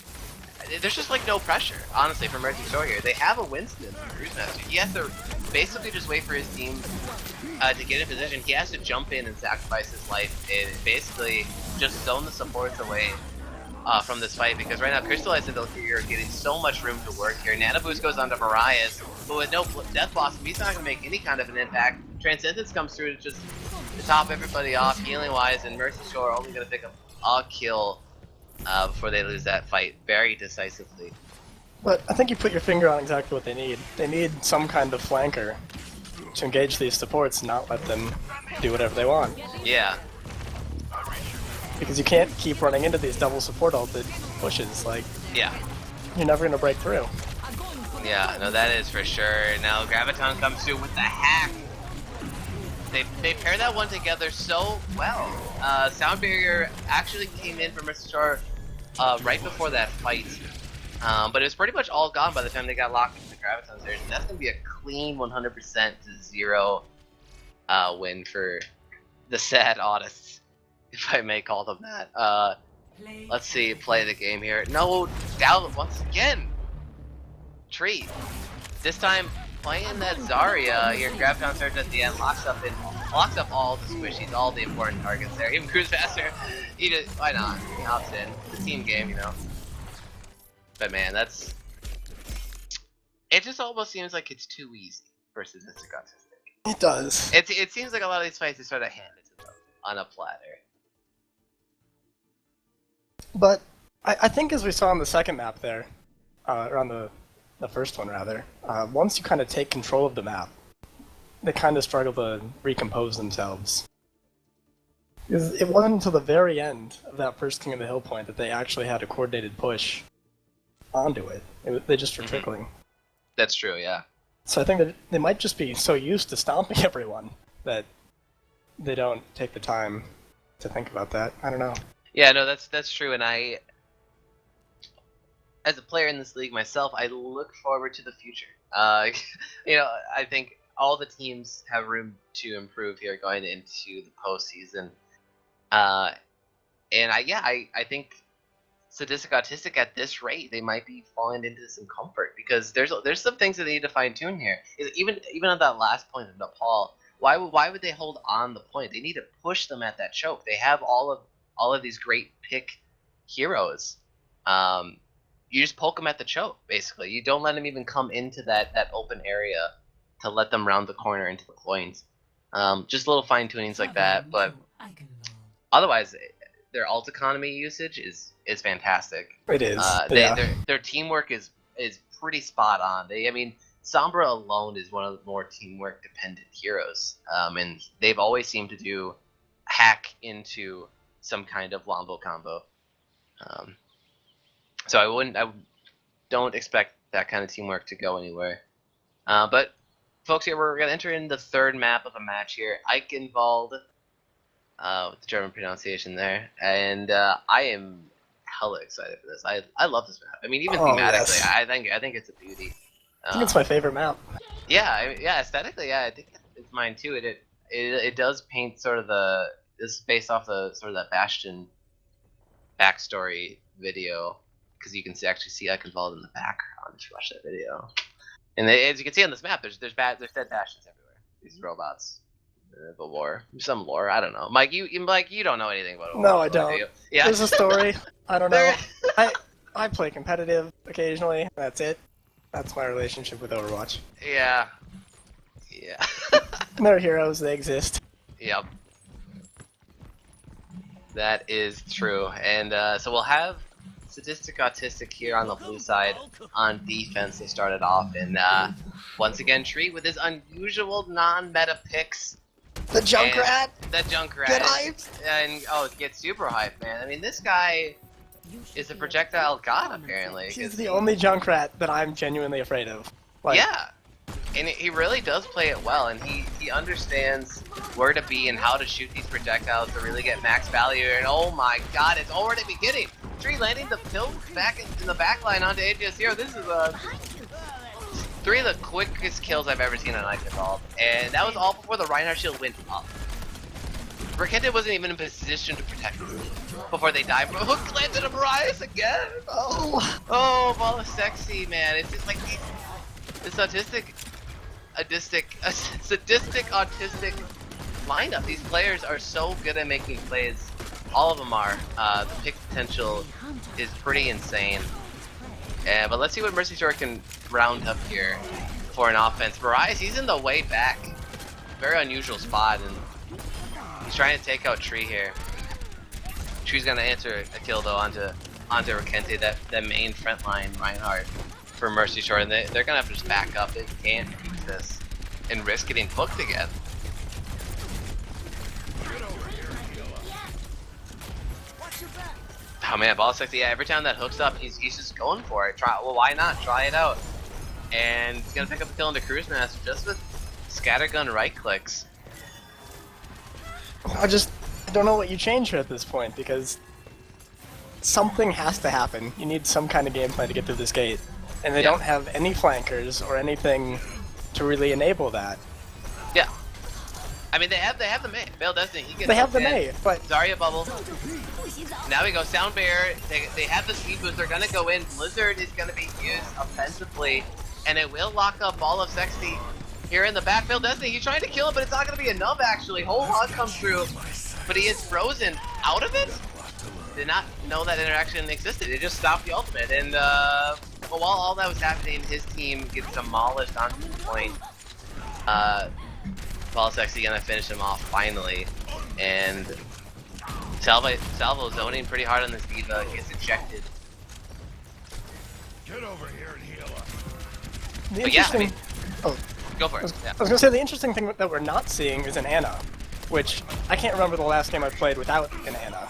There's just like no pressure, honestly, for Mercy Shore here. They have a Winston, Cruise Master. He has to basically just wait for his team to get in position. He has to jump in and sacrifice his life and basically just zone the supports away from this fight, because right now Crystallized and Valkyrie are getting so much room to work here. Nana Boost goes on to Marias, but with no Death Blossom, he's not going to make any kind of an impact. Transcendence comes through to just to top everybody off healing-wise, and Mercy Shore only going to pick up a kill before they lose that fight very decisively. But I think you put your finger on exactly what they need. They need some kind of flanker to engage these supports and not let them do whatever they want. Yeah. Because you can't keep running into these double support ulted pushes, like, yeah, you're never going to break through. Yeah, no, that is for sure. Now Graviton comes through with the hack. They pair that one together so well. Sound Barrier actually came in for Mercy Shore right before that fight. But it was pretty much all gone by the time they got locked into the Graviton Surge. And that's going to be a clean 100% to 0 win for the sad Autists, if I may call them that. Let's see, play the game here. No, Gal once again. Treat. This time playing that Zarya here. Graviton Surge at the end locks up all the squishies, all the important targets there. Even Cruise Master, he just, why not? He opts in. It's a team game, you know. But man, that's. It just almost seems like it's too easy for Sadistic Autistic. It does. It seems like a lot of these fights are sort of handed to them on a platter. But I think, as we saw on the second map there, or on the first one rather, once you kind of take control of the map, they kind of struggle to recompose themselves. It wasn't until the very end of that first King of the Hill point that they actually had a coordinated push onto it. They just were trickling. That's true, yeah. So I think that they might just be so used to stomping everyone that they don't take the time to think about that. I don't know. Yeah, no, that's true, and as a player in this league myself, I look forward to the future. You know, I think all the teams have room to improve here going into the postseason. And I think Sadistic Autistic at this rate, they might be falling into some comfort because there's some things that they need to fine tune here. Even on that last point of Nepal, why would they hold on the point? They need to push them at that choke. They have all of these great pick heroes. You just poke them at the choke, basically. You don't let them even come into that open area to let them round the corner into the point. Just little fine tunings like that, but otherwise, their ult economy usage is fantastic. It is. Their teamwork is pretty spot on. Sombra alone is one of the more teamwork dependent heroes, and they've always seemed to hack into some kind of Wombo combo. So I don't expect that kind of teamwork to go anywhere. But folks, here we're gonna enter in the third map of a match here, Eichenwald, with the German pronunciation there, and I am hella excited for this. I love this map. I mean, even thematically, yes. I think it's a beauty. I think it's my favorite map. Yeah, aesthetically, yeah, I think it's mine too. It does paint sort of this based off the sort of that Bastion backstory video, because you can actually see Eichenwald in the background if you watch that video. And as you can see on this map, there's dead Bastions everywhere. These robots. The lore, some lore. I don't know, Mike. You don't know anything about it. No, I don't. Do yeah, there's a story. I don't know. I play competitive occasionally. That's it. That's my relationship with Overwatch. Yeah. They're heroes. They exist. Yep. That is true. And so we'll have Sadistic Autistic here on the blue side on defense. They started off, and once again, Tree with his unusual non-meta picks. The Junkrat! The Junkrat. Get hyped! And get super hyped, man. I mean, this guy is a projectile god, apparently. He's the only Junkrat that I'm genuinely afraid of. Yeah. And he really does play it well, and he understands where to be and how to shoot these projectiles to really get max value. And oh my god, it's already beginning! Tree landing the kill back in the back line onto AGS0. This is 3 of the quickest kills I've ever seen on Eichenwald, and that was all before the Reinhardt shield went up. Rakenta wasn't even in position to protect him before they died. Hook landed a Marias again! Oh, ball of sexy, man. It's just like this sadistic autistic lineup. These players are so good at making plays. All of them are. The pick potential is pretty insane. But let's see what Mercy Shore can round up here for an offense. Marias, he's in the way back. Very unusual spot, and he's trying to take out Tree here. Tree's gonna answer a kill though onto Rakente, that main front line Reinhardt for Mercy Shore, and they're gonna have to just back up. They can't use this and risk getting hooked again. Oh man, ball sexy. Yeah, every time that hooks up, he's just going for it. Well, why not? Try it out. And he's gonna pick up a kill into Cruise Master just with scattergun right clicks. I don't know what you change here at this point, because something has to happen. You need some kind of game plan to get through this gate. And they don't have any flankers or anything to really enable that. Yeah. I mean, they have the May. Veil Destiny, he gets They have the May, but Zarya bubble. Now we go Sound Bear. They have the speed boost. They're gonna go in. Blizzard is gonna be used offensively, and it will lock up Ball of Sexy here in the back. Veil Destiny, he's trying to kill him, but it's not gonna be enough actually. Whole hog comes through, but he is frozen out of it. Did not know that interaction existed. It just stopped the ultimate, and while all that was happening, his team gets demolished onto the point. Ball Sexy gonna finish him off finally, and Salvo zoning pretty hard on this D.Va, gets ejected. Get over here and heal up. But yeah, I mean, go for it. I was gonna say the interesting thing that we're not seeing is an Ana, which I can't remember the last game I played without an Ana.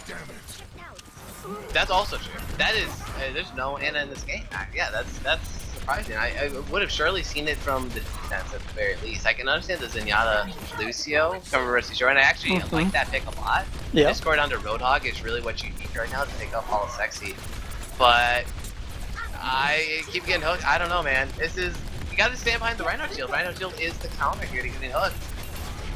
That's also true. That is, there's no Ana in this game. Yeah, that's surprising. I would have surely seen it from the defense at the very least. I can understand the Zenyatta Lucio from Mercy Shore, and I actually like that pick a lot. Yeah. Discord onto Roadhog is really what you need right now to take up all sexy. But I keep getting hooked. I don't know, man. This is, you gotta stand behind the Rhino Shield. Rhino Shield is the counter here to getting hooked.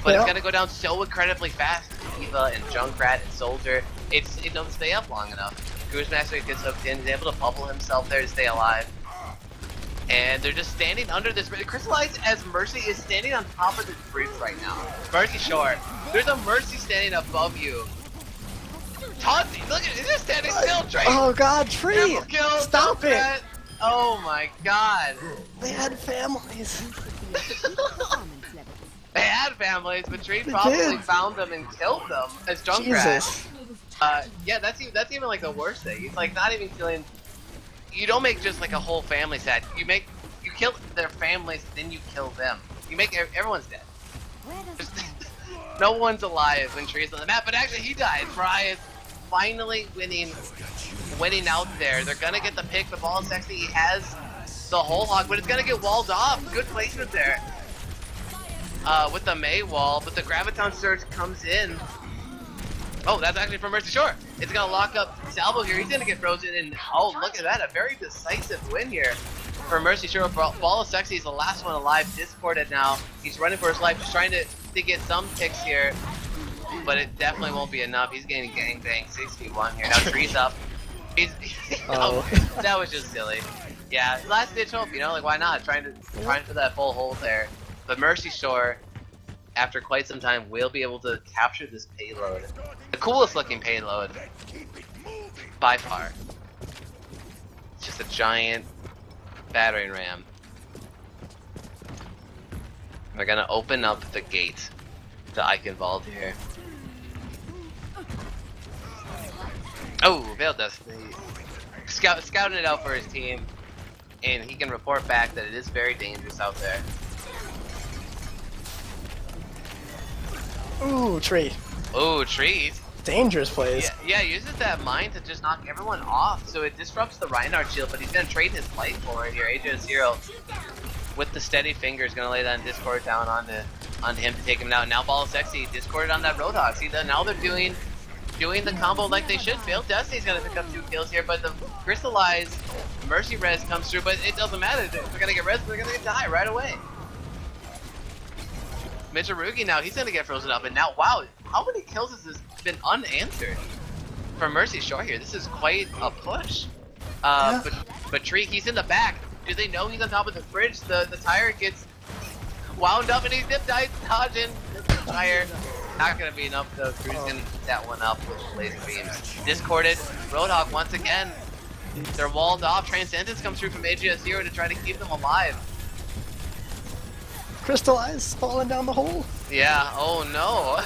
But it's gonna go down so incredibly fast. Eva and Junkrat and Soldier, it don't stay up long enough. Cruisemaster gets hooked in, he's able to bubble himself there to stay alive. And they're just standing under this. Crystallize as Mercy is standing on top of this bridge right now. Mercy Shore. There's a Mercy standing above you. Taunting, look at it, he's just standing still, Trey. Oh god, Tree! Kill, Stop it! Junkrat. Oh my god. They had families. They had families, but Tree probably did. found them and killed them as Junkrat. Jesus. Yeah, that's even like the worst thing. It's like not even killing. You don't make just like a whole family sad. You kill their families, then you kill them. You make everyone's dead. Just, no one's alive when Tree's on the map, but actually he died. Fry is finally winning out there. They're gonna get the pick. The ball is sexy. He has the whole hog, but it's gonna get walled off. Good placement there. With the May wall, but the Graviton Surge comes in. Oh, that's actually from Mercy Shore. It's gonna lock up Salvo here. He's gonna get frozen, and oh, look at that, a very decisive win here for Mercy Shore. Ball of Sexy is the last one alive, discorded now. He's running for his life, just trying to get some picks here, but it definitely won't be enough. He's getting gangbang 6v1 here. Now Tree's up. Oh, that was just silly. Yeah, last ditch hope, you know, like why not? Trying for that full hold there. But Mercy Shore, after quite some time, will be able to capture this payload. The coolest looking payload, by far. It's just a giant battering ram. We're gonna open up the gate to Eichenwald here. Oh, Veil Destiny. Scouting it out for his team, and he can report back that it is very dangerous out there. Ooh, Tree. Oh, trees. Dangerous plays. Yeah, uses that mine to just knock everyone off, so it disrupts the Reinhardt shield, but he's gonna trade his life for it here. AJ0 with the steady fingers gonna lay that Discord down onto him to take him out. Now Ball of Sexy discorded on that Roadhog. See, now they're doing the combo like they should. Fail Destiny's gonna pick up 2 kills here, but the Crystallized Mercy Res comes through, but it doesn't matter. They're gonna get res, they're gonna die right away. Mitsurugi now, he's gonna get frozen up, and now, wow, how many kills has this been unanswered for Mercy Shore here? This is quite a push. But Tree, he's in the back. Do they know he's on top of the bridge? The tire gets wound up, and he's dodging the tire. Not gonna be enough though. Drew's gonna eat that one up with laser beams. Discorded. Roadhog once again. They're walled off. Transcendence comes through from AGS0 to try to keep them alive. Crystallize falling down the hole. Yeah, oh no.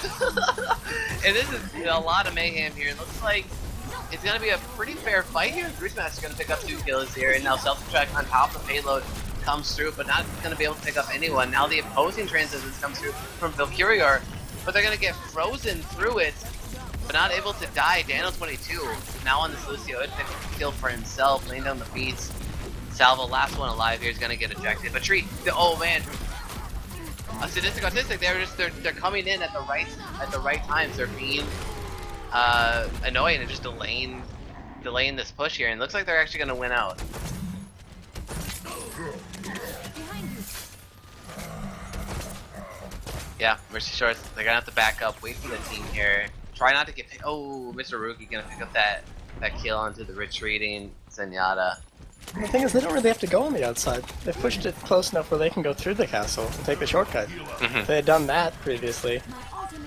And this is a lot of mayhem here. It looks like it's gonna be a pretty fair fight here. Cruisemaster's gonna pick up 2 kills here, and now Self-Destruct on top of the payload comes through, but not gonna be able to pick up anyone. Now the opposing Transcendence comes through from Valkyrior, but they're gonna get frozen through it, but not able to die. Daniel22 now on this Lucio, it's a kill for himself, laying down the beats. Salvo, last one alive here, is gonna get ejected. But Tree, oh man, a Sadistic Autistic, they're coming in at the right times. They're being annoying and just delaying this push here, and it looks like they're actually gonna win out. Yeah, Mercy Shore, they're gonna have to back up, wait for the team here. Try not to get picked. Oh, Mr. Rookie gonna pick up that kill onto the retreating Zenyatta. The thing is, they don't really have to go on the outside. They've pushed it close enough where they can go through the castle and take the shortcut. If they had done that previously,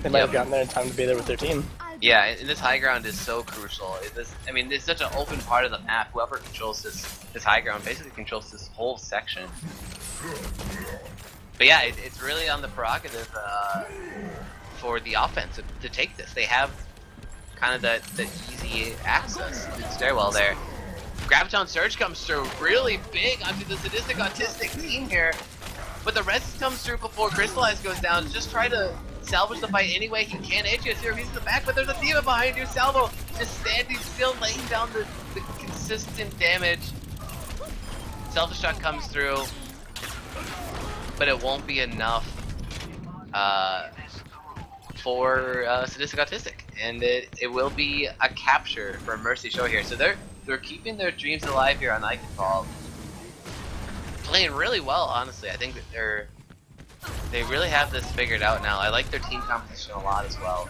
they might have gotten there in time to be there with their team. Yeah, and this high ground is so crucial. I mean, it's such an open part of the map. Whoever controls this high ground basically controls this whole section. But yeah, it's really on the prerogative for the offense to take this. They have kind of the easy access to the stairwell there. Graviton Surge comes through really big onto the Sadistic Autistic team here, but the rest comes through before Crystallize goes down. Just try to salvage the fight any way he can. HSR, he's in the back, but there's a demon behind you. Salvo just standing still, laying down the consistent damage. Self-destruct comes through, but it won't be enough for Sadistic Autistic, and it will be a capture for Mercy Show here. So they're keeping their dreams alive here on Iconfall. Playing really well, honestly. I think that they really have this figured out now. I like their team composition a lot as well.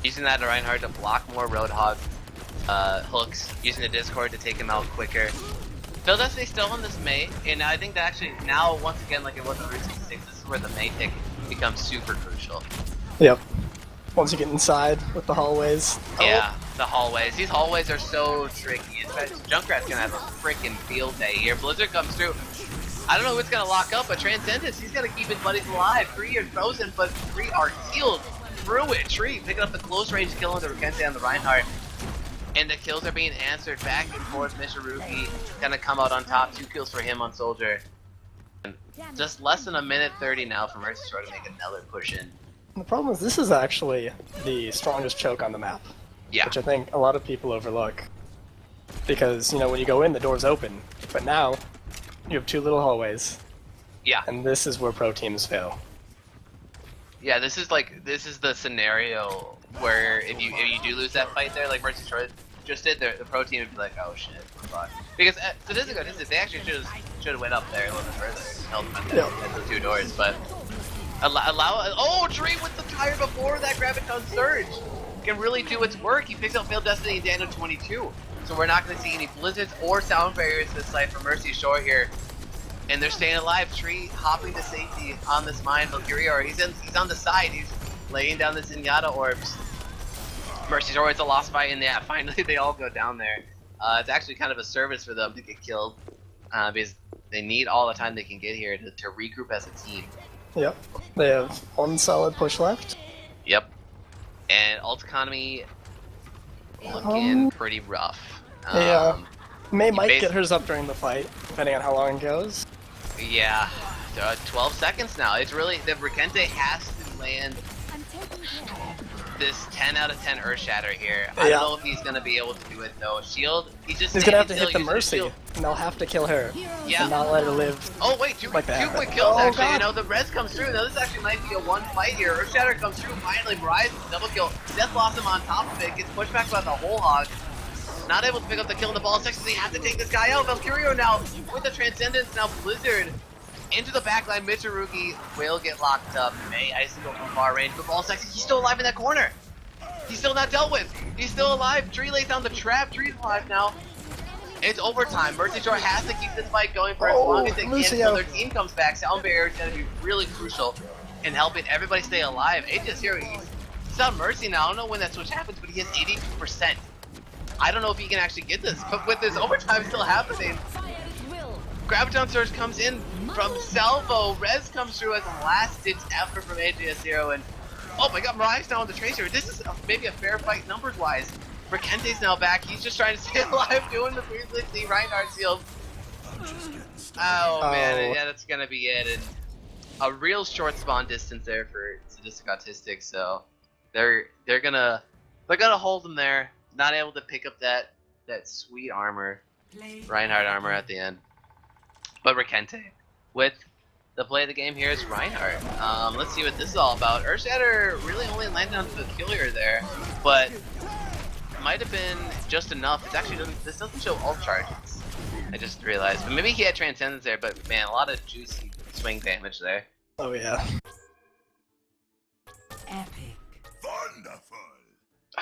Using that to Reinhardt to block more Roadhog hooks, using the Discord to take him out quicker. Phil Destiny still on this Mei, and I think that actually now, once again, like it was on Route 66, this is where the Mei pick becomes super crucial. Yep. Once you get inside with the hallways. Yeah, the hallways. These hallways are so tricky. Junkrat's gonna have a freaking field day here. Blizzard comes through. I don't know who's gonna lock up, but Transcendence, he's gonna keep his buddies alive. 3 are frozen, but 3 are healed through it. Tree picking up the close range kill on the Rikente and the Reinhardt. And the kills are being answered back and forth. Mishiruki gonna come out on top. 2 kills for him on Soldier. And just less than a minute 30 now for Mercy Shore to make another push in. The problem is this is actually the strongest choke on the map. Yeah. Which I think a lot of people overlook. Because, you know, when you go in, the door's open. But now, you have 2 little hallways. Yeah. And this is where pro teams fail. Yeah, this is the scenario where if you do lose that fight there, like Mercy Shore just did, the pro team would be like, oh shit, we're fucked. Because Sadistic Autistic, they actually should have went up there a little bit further, held them at the 2 doors, but oh, Tree with the tire before that Graviton Surge can really do its work. He picks up Failed Destiny and Dano 22, so we're not going to see any blizzards or sound barriers this side for Mercy Shore here. And they're staying alive. Tree hopping to safety on this mine. Valkyria, he's on the side. He's laying down the Zenyatta orbs. Mercy's always a lost fight, and yeah, finally they all go down there. It's actually kind of a service for them to get killed because they need all the time they can get here to regroup as a team. Yep. They have 1 solid push left. Yep. And ult economy looking pretty rough. Yeah. Mei might get hers up during the fight, depending on how long it goes. Yeah, 12 seconds now. It's really, the Rikente has to land this 10 out of 10 Earth Shatter here. I don't know if he's going to be able to do it though. Shield, he's going to have to hit the Mercy, and they'll have to kill her. Yeah. And not let her live. Oh wait, two quick kills actually. You know, the res comes through. Now this actually might be a 1 fight here. Earth Shatter comes through finally. Mariah's double kill. Death Blossom on top of it. Gets pushed back by the whole hog. Not able to pick up the kill in the ball section. They have to take this guy out. Valkyrio now with the Transcendence. Now Blizzard into the backline. Mitsurugi will get locked up. Mei icicle from far range. But ball section, he's still alive in that corner. He's still not dealt with. He's still alive. Tree lays down the trap. Tree's alive now. It's overtime. Mercy Shore has to keep this fight going for as long as they can until their team comes back. Sound barrier is going to be really crucial in helping everybody stay alive. Aegis here, he's on Mercy now. I don't know when that switch happens, but he has 82%. I don't know if he can actually get this, but with this overtime still happening, Graviton Surge comes in from Salvo. Rez comes through as a last-ditch effort from AJ0, and oh my god, Mariah's now on the Tracer. This is maybe a fair fight numbers-wise. Rikente's now back. He's just trying to stay alive, doing the 360 Reinhardt shield. Oh man, yeah, that's gonna be it. And a real short spawn distance there for Sadistic Autistic, so they're gonna hold him there. Not able to pick up that sweet armor, Reinhardt armor at the end. But Rikente, with the play of the game here is Reinhardt. Let's see what this is all about. Earthshatter really only landed on the killer there, but might have been just enough. It actually this doesn't show ult charges. I just realized, but maybe he had Transcendence there. But man, a lot of juicy swing damage there. Oh yeah. Epic. Wonderful.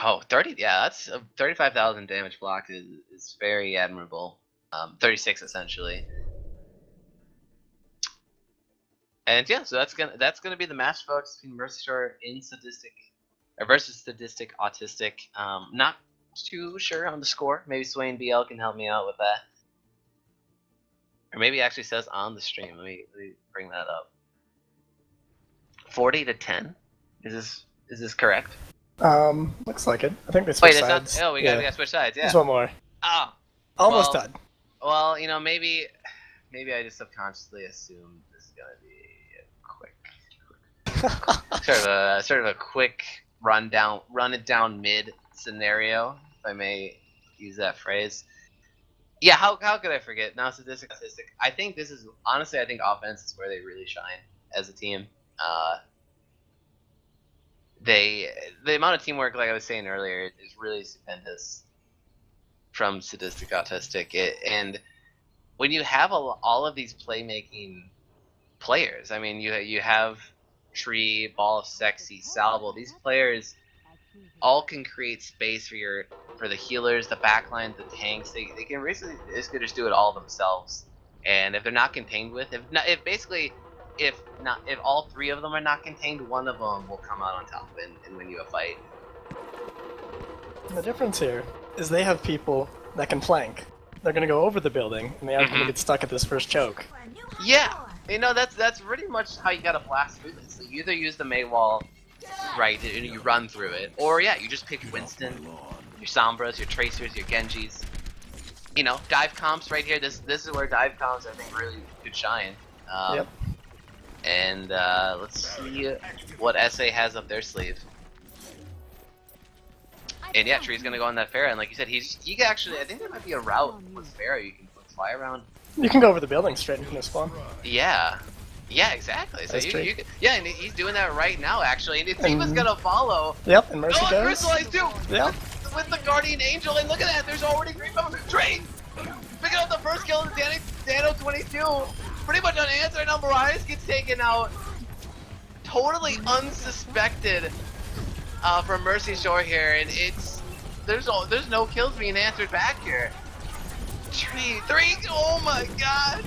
Oh, 30, yeah, that's 35,000 damage block is very admirable. 36 essentially. And yeah, so that's gonna be the match, folks, between Mercy Shore in Sadistic versus Sadistic Autistic. Not too sure on the score. Maybe Swain BL can help me out with that. Or maybe it actually says on the stream. Let me bring that up. 40-10. Is this correct? Looks like it. I think they switched sides. It's not. Oh, we gotta switch sides. Yeah. There's one more. Ah. Almost done. Well, you know, maybe I just subconsciously assumed this is gonna be quick. sort of a quick run it down mid scenario, if I may use that phrase. Yeah, how could I forget? Now Sadistic. I think this is honestly, I think offense is where they really shine as a team. The amount of teamwork, like I was saying earlier, is really stupendous from Sadistic Autistic. And when you have all of these playmaking players, I mean, you have Tree, Ball, Sexy, Salvo. These players all can create space for the healers, the backline, the tanks. They can basically just do it all themselves. And if they're not contained with, if all three of them are not contained, one of them will come out on top and win you a fight. The difference here is they have people that can flank. They're gonna go over the building, and they aren't gonna get stuck at this first choke. Yeah, that's pretty much how you gotta blast through this. You either use the May wall, right, and you run through it, or yeah, you just pick Winston, your Sombras, your Tracers, your Genjis. You know, dive comps right here. This is where dive comps I think really could shine. Yep. And let's see what SA has up their sleeve. And yeah, Tree's gonna go on that Pharah, and like you said, he can actually. I think there might be a route with Pharah you can fly around. You can go over the building straight from the spawn. Yeah, exactly. So you can, yeah, and he's doing that right now actually, and Tifa's gonna follow. Yep, and Mercy goes. Crystallize too. Yep. With the Guardian Angel, and look at that, there's already creep coming. Tree picking up the first kill of Dano 22. Pretty much unanswered. Now Marias gets taken out. Totally unsuspected from Mercy Shore here, and there's no kills being answered back here. Tree 3. Oh my god.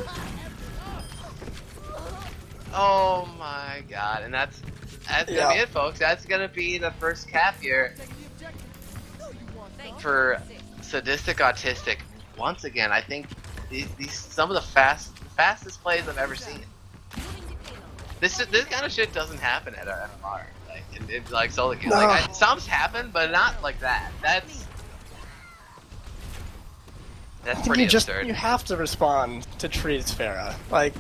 Oh my god, and that's gonna be it, folks. That's gonna be the first cap here for Sadistic Autistic. Once again, I think these some of the fastest plays I've ever seen. This kind of shit doesn't happen at our MMR. Like it's like solo queue. Like some happen, but not like that. That's pretty absurd. You have to respond to Tree's Pharah. Like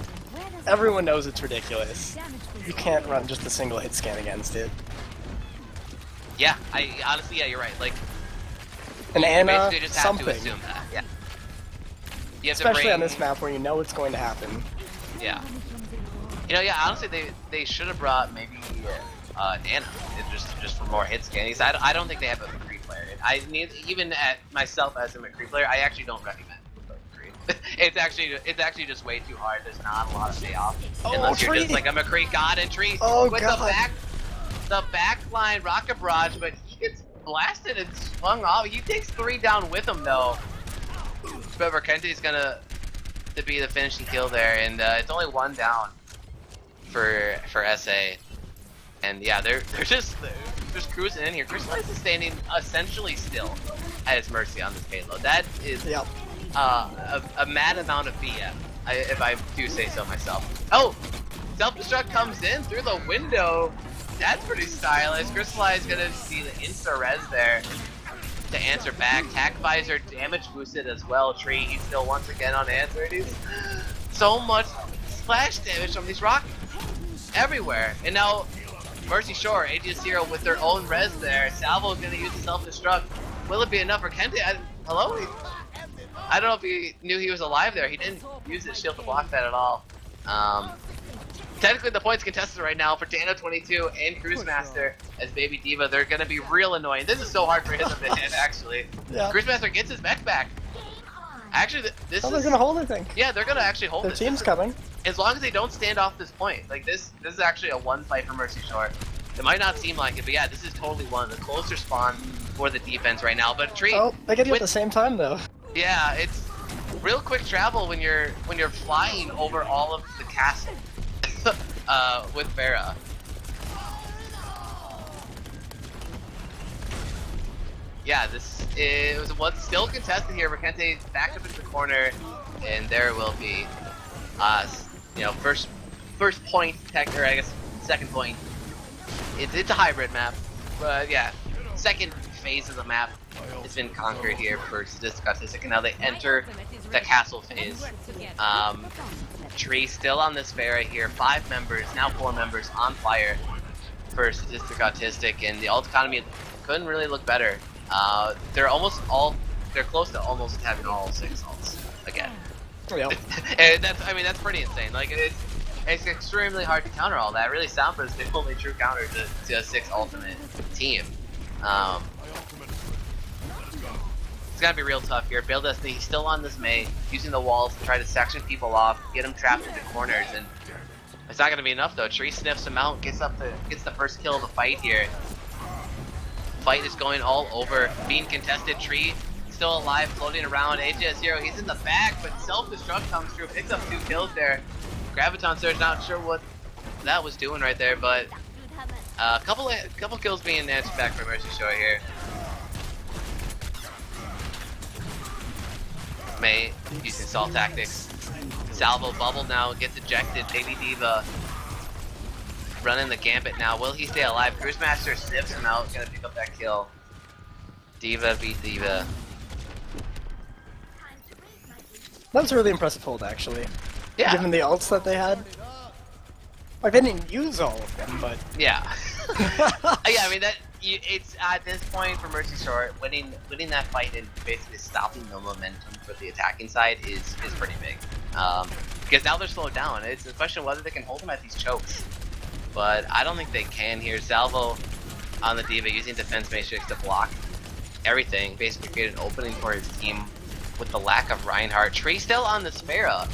everyone knows it's ridiculous. You can't run just a single hit scan against it. Yeah, honestly, yeah, you're right. Like, and Anna, basically just have to assume that. Yeah. You have especially on this map where you know it's going to happen. Yeah. You know, yeah. Honestly, they should have brought maybe Anna just for more hit scanning. I don't think they have a McCree player. Even at myself as a McCree player, I actually don't recommend McCree. it's actually just way too hard. There's not a lot of payoff unless you're just like a McCree god and Tree with the back line rocket barrage, but he gets blasted and swung off. He takes 3 down with him though. But Kente's gonna be the finishing kill there, and it's only 1 down for SA. And yeah, they're just cruising in here. Crystallize is standing essentially still at his mercy on this payload. That is a mad amount of BM, if I do say so myself. Oh, self-destruct comes in through the window. That's pretty stylish. Crystallize is gonna see the insta-res there to answer back. Tac visor damage boosted as well. Tree, he's still once again unanswered. He's so much splash damage from these rockets everywhere. And now Mercy Shore, AG0 with their own res there. Salvo is gonna use the self-destruct. Will it be enough for Kente? Hello? I don't know if he knew he was alive there. He didn't use his shield to block that at all. Technically, the points contested right now for Dano 22 and Cruise Master as Baby Diva. They're going to be real annoying. This is so hard for him to hit, actually. Yeah. Cruise Master gets his mech back. Actually, this is... they're going to hold it, I think. Yeah, they're going to actually hold it. Their team's coming. As long as they don't stand off this point. Like, this is actually a one fight for Mercy Shore. It might not seem like it, but yeah, this is totally one of the closer spawns for the defense right now. But Tree... oh, they get you at the same time, though. Yeah, it's real quick travel when you're flying over all of the castle. With Pharah. Yeah, it was what's still contested here. Merkente back up into the corner, and there will be, first point, or I guess second point. It's a hybrid map, but yeah, second phase of the map has been conquered here for Sadistic Autistic, and now they enter the castle phase. Tree still on this Pharah here, 5 members, now 4 members on fire. for Sadistic Autistic, and the ult economy couldn't really look better. They're close to almost having all 6 ults again. Yep. And that's pretty insane. Like it's extremely hard to counter all that. Really, Soundful is the only true counter to a 6 ultimate team. It's gotta be real tough here. Bill Destiny, he's still on this Mei, using the walls to try to section people off, get them trapped into corners, and it's not gonna be enough though. Tree sniffs him out, gets the first kill of the fight here. Fight is going all over, being contested. Tree still alive, floating around. AJ0, he's in the back, but self-destruct comes through, picks up 2 kills there. Graviton Surge, not sure what that was doing right there, but a couple kills being answered back for Mercy Shore here. Mei using Salt Tactics. Salvo bubble now, gets ejected. Baby D.Va running the gambit now. Will he stay alive? Cruisemaster sniffs him out, gonna pick up that kill. D.Va beat D.Va. That was a really impressive hold, actually. Yeah. Given the ults that they had. Like, they didn't use all of them, but... Yeah. Yeah, I mean, it's at this point for Mercy Shore, winning that fight and basically stopping the momentum for the attacking side is pretty big. Because now they're slowed down. It's a question of whether they can hold them at these chokes. But I don't think they can here. Salvo on the D.Va using Defense Matrix to block everything, basically create an opening for his team with the lack of Reinhardt. Tree still on the Sparrow.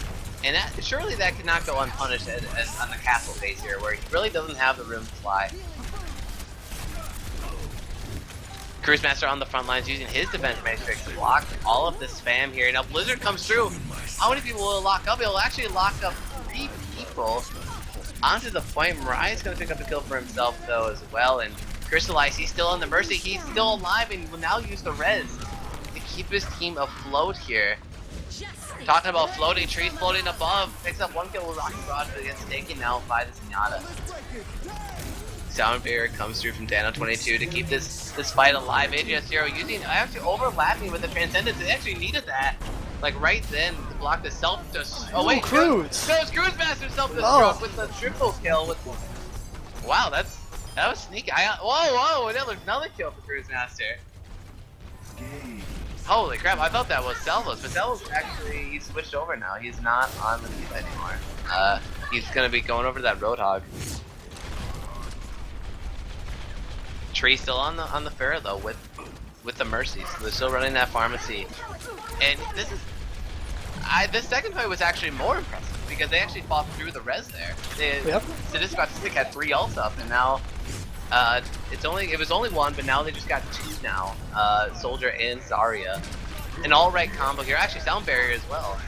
And surely that could not go unpunished as on the castle phase here, where he really doesn't have the room to fly. Cruisemaster on the front lines using his defense matrix to block all of this spam here. Now Blizzard comes through. How many people will it lock up? It'll actually lock up 3 people. Onto the point, Mariah's going to pick up a kill for himself though as well. And Crystallize, he's still on the Mercy. He's still alive and will now use the res to keep his team afloat here. Talking about floating, Trees floating above, picks up 1 kill with Rocky Rod, but gets taken out by the Zenyatta. Sound Barrier comes through from Dano22 to keep this fight alive. AJ0 using, actually overlapping with the Transcendence. They actually needed that, like right then, to block the self-destruct. Oh wait, Cruz! No, it's Cruisemaster self-destruct with the triple kill. Wow, that was sneaky. Whoa, another kill for Cruisemaster. Holy crap, I thought that was Salvo's, but Salvo's actually, he's switched over now. He's not on the D.Va anymore. He's gonna be going over to that Roadhog. Tree still on the Pharaoh though with the Mercy, so they're still running that pharmacy. And this second fight was actually more impressive because they actually fought through the res there. Sadistic Autistic had 3 ults up, and now it was only 1, but now they just got 2 now. Soldier and Zarya. An alright combo here. Actually, Sound Barrier as well.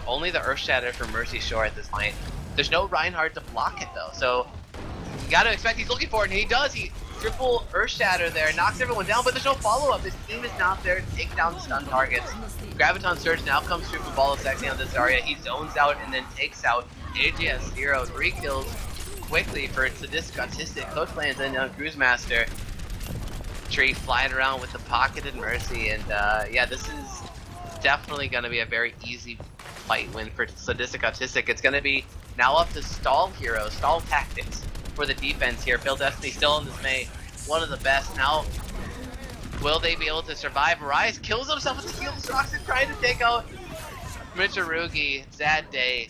Only the Earth Shatter for Mercy Shore at this point. There's no Reinhardt to block it though, so you gotta expect he's looking for it, and he does. He triple Earth Shatter there, knocks everyone down, but there's no follow-up. His team is not there to take down the stun targets. Graviton Surge now comes through from Ball of Sexy on this Zarya. He zones out and then takes out AJ0. 3 kills quickly for Sadistic Autistic. Close lands in on Cruisemaster. Tree flying around with the pocketed Mercy, and yeah, this is definitely going to be a very easy fight win for Sadistic Autistic. It's going to be now up to stall heroes, stall tactics for the defense here. Bill Destiny still on this Mei, one of the best. Now, will they be able to survive? Rise kills himself with the Steel Destruction, trying to take out Mitsurugi. Sad day.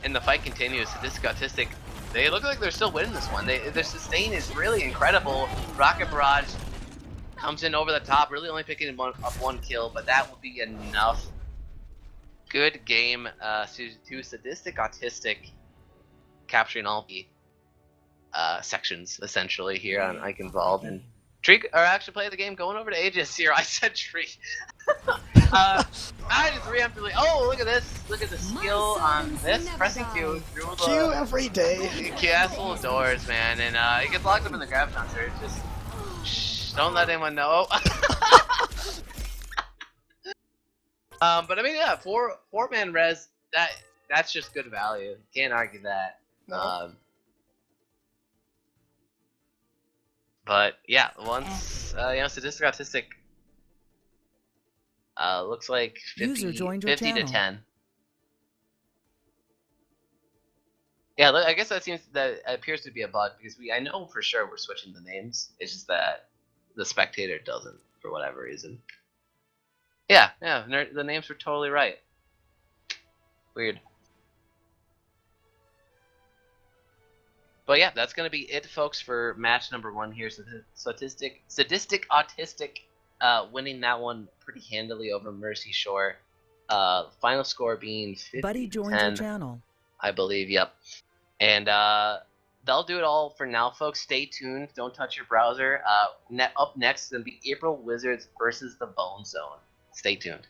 And the fight continues. Sadistic Autistic, they look like they're still winning this one. Their sustain is really incredible. Rocket Barrage comes in over the top, really only picking up 1 kill, but that will be enough. Good game to Sadistic Autistic, capturing all the sections essentially here on Ike Involved. And Tree, or actually play the game going over to Aegis here. I said Tree. I just preemptively. Oh, look at this! Look at the skill on this. Pressing Q through the Q every day. castle doors, man, and it gets locked up in the Graviton Surge. Just shh, don't let anyone know. But I mean, yeah, four-man res. That's just good value. Can't argue that. No. But yeah, once Sadistic Autistic looks like 50 to 10. Yeah, I guess that appears to be a bug because I know for sure we're switching the names. It's just that the spectator doesn't for whatever reason. Yeah, the names were totally right. Weird. But yeah, that's gonna be it, folks, for match number 1 here. Sadistic, Autistic, winning that one pretty handily over Mercy Shore. Final score being 50 Buddy joined your 10, channel. I believe. Yep. And that'll do it all for now, folks. Stay tuned. Don't touch your browser. Up next is gonna be April Wizards versus the Bone Zone. Stay tuned.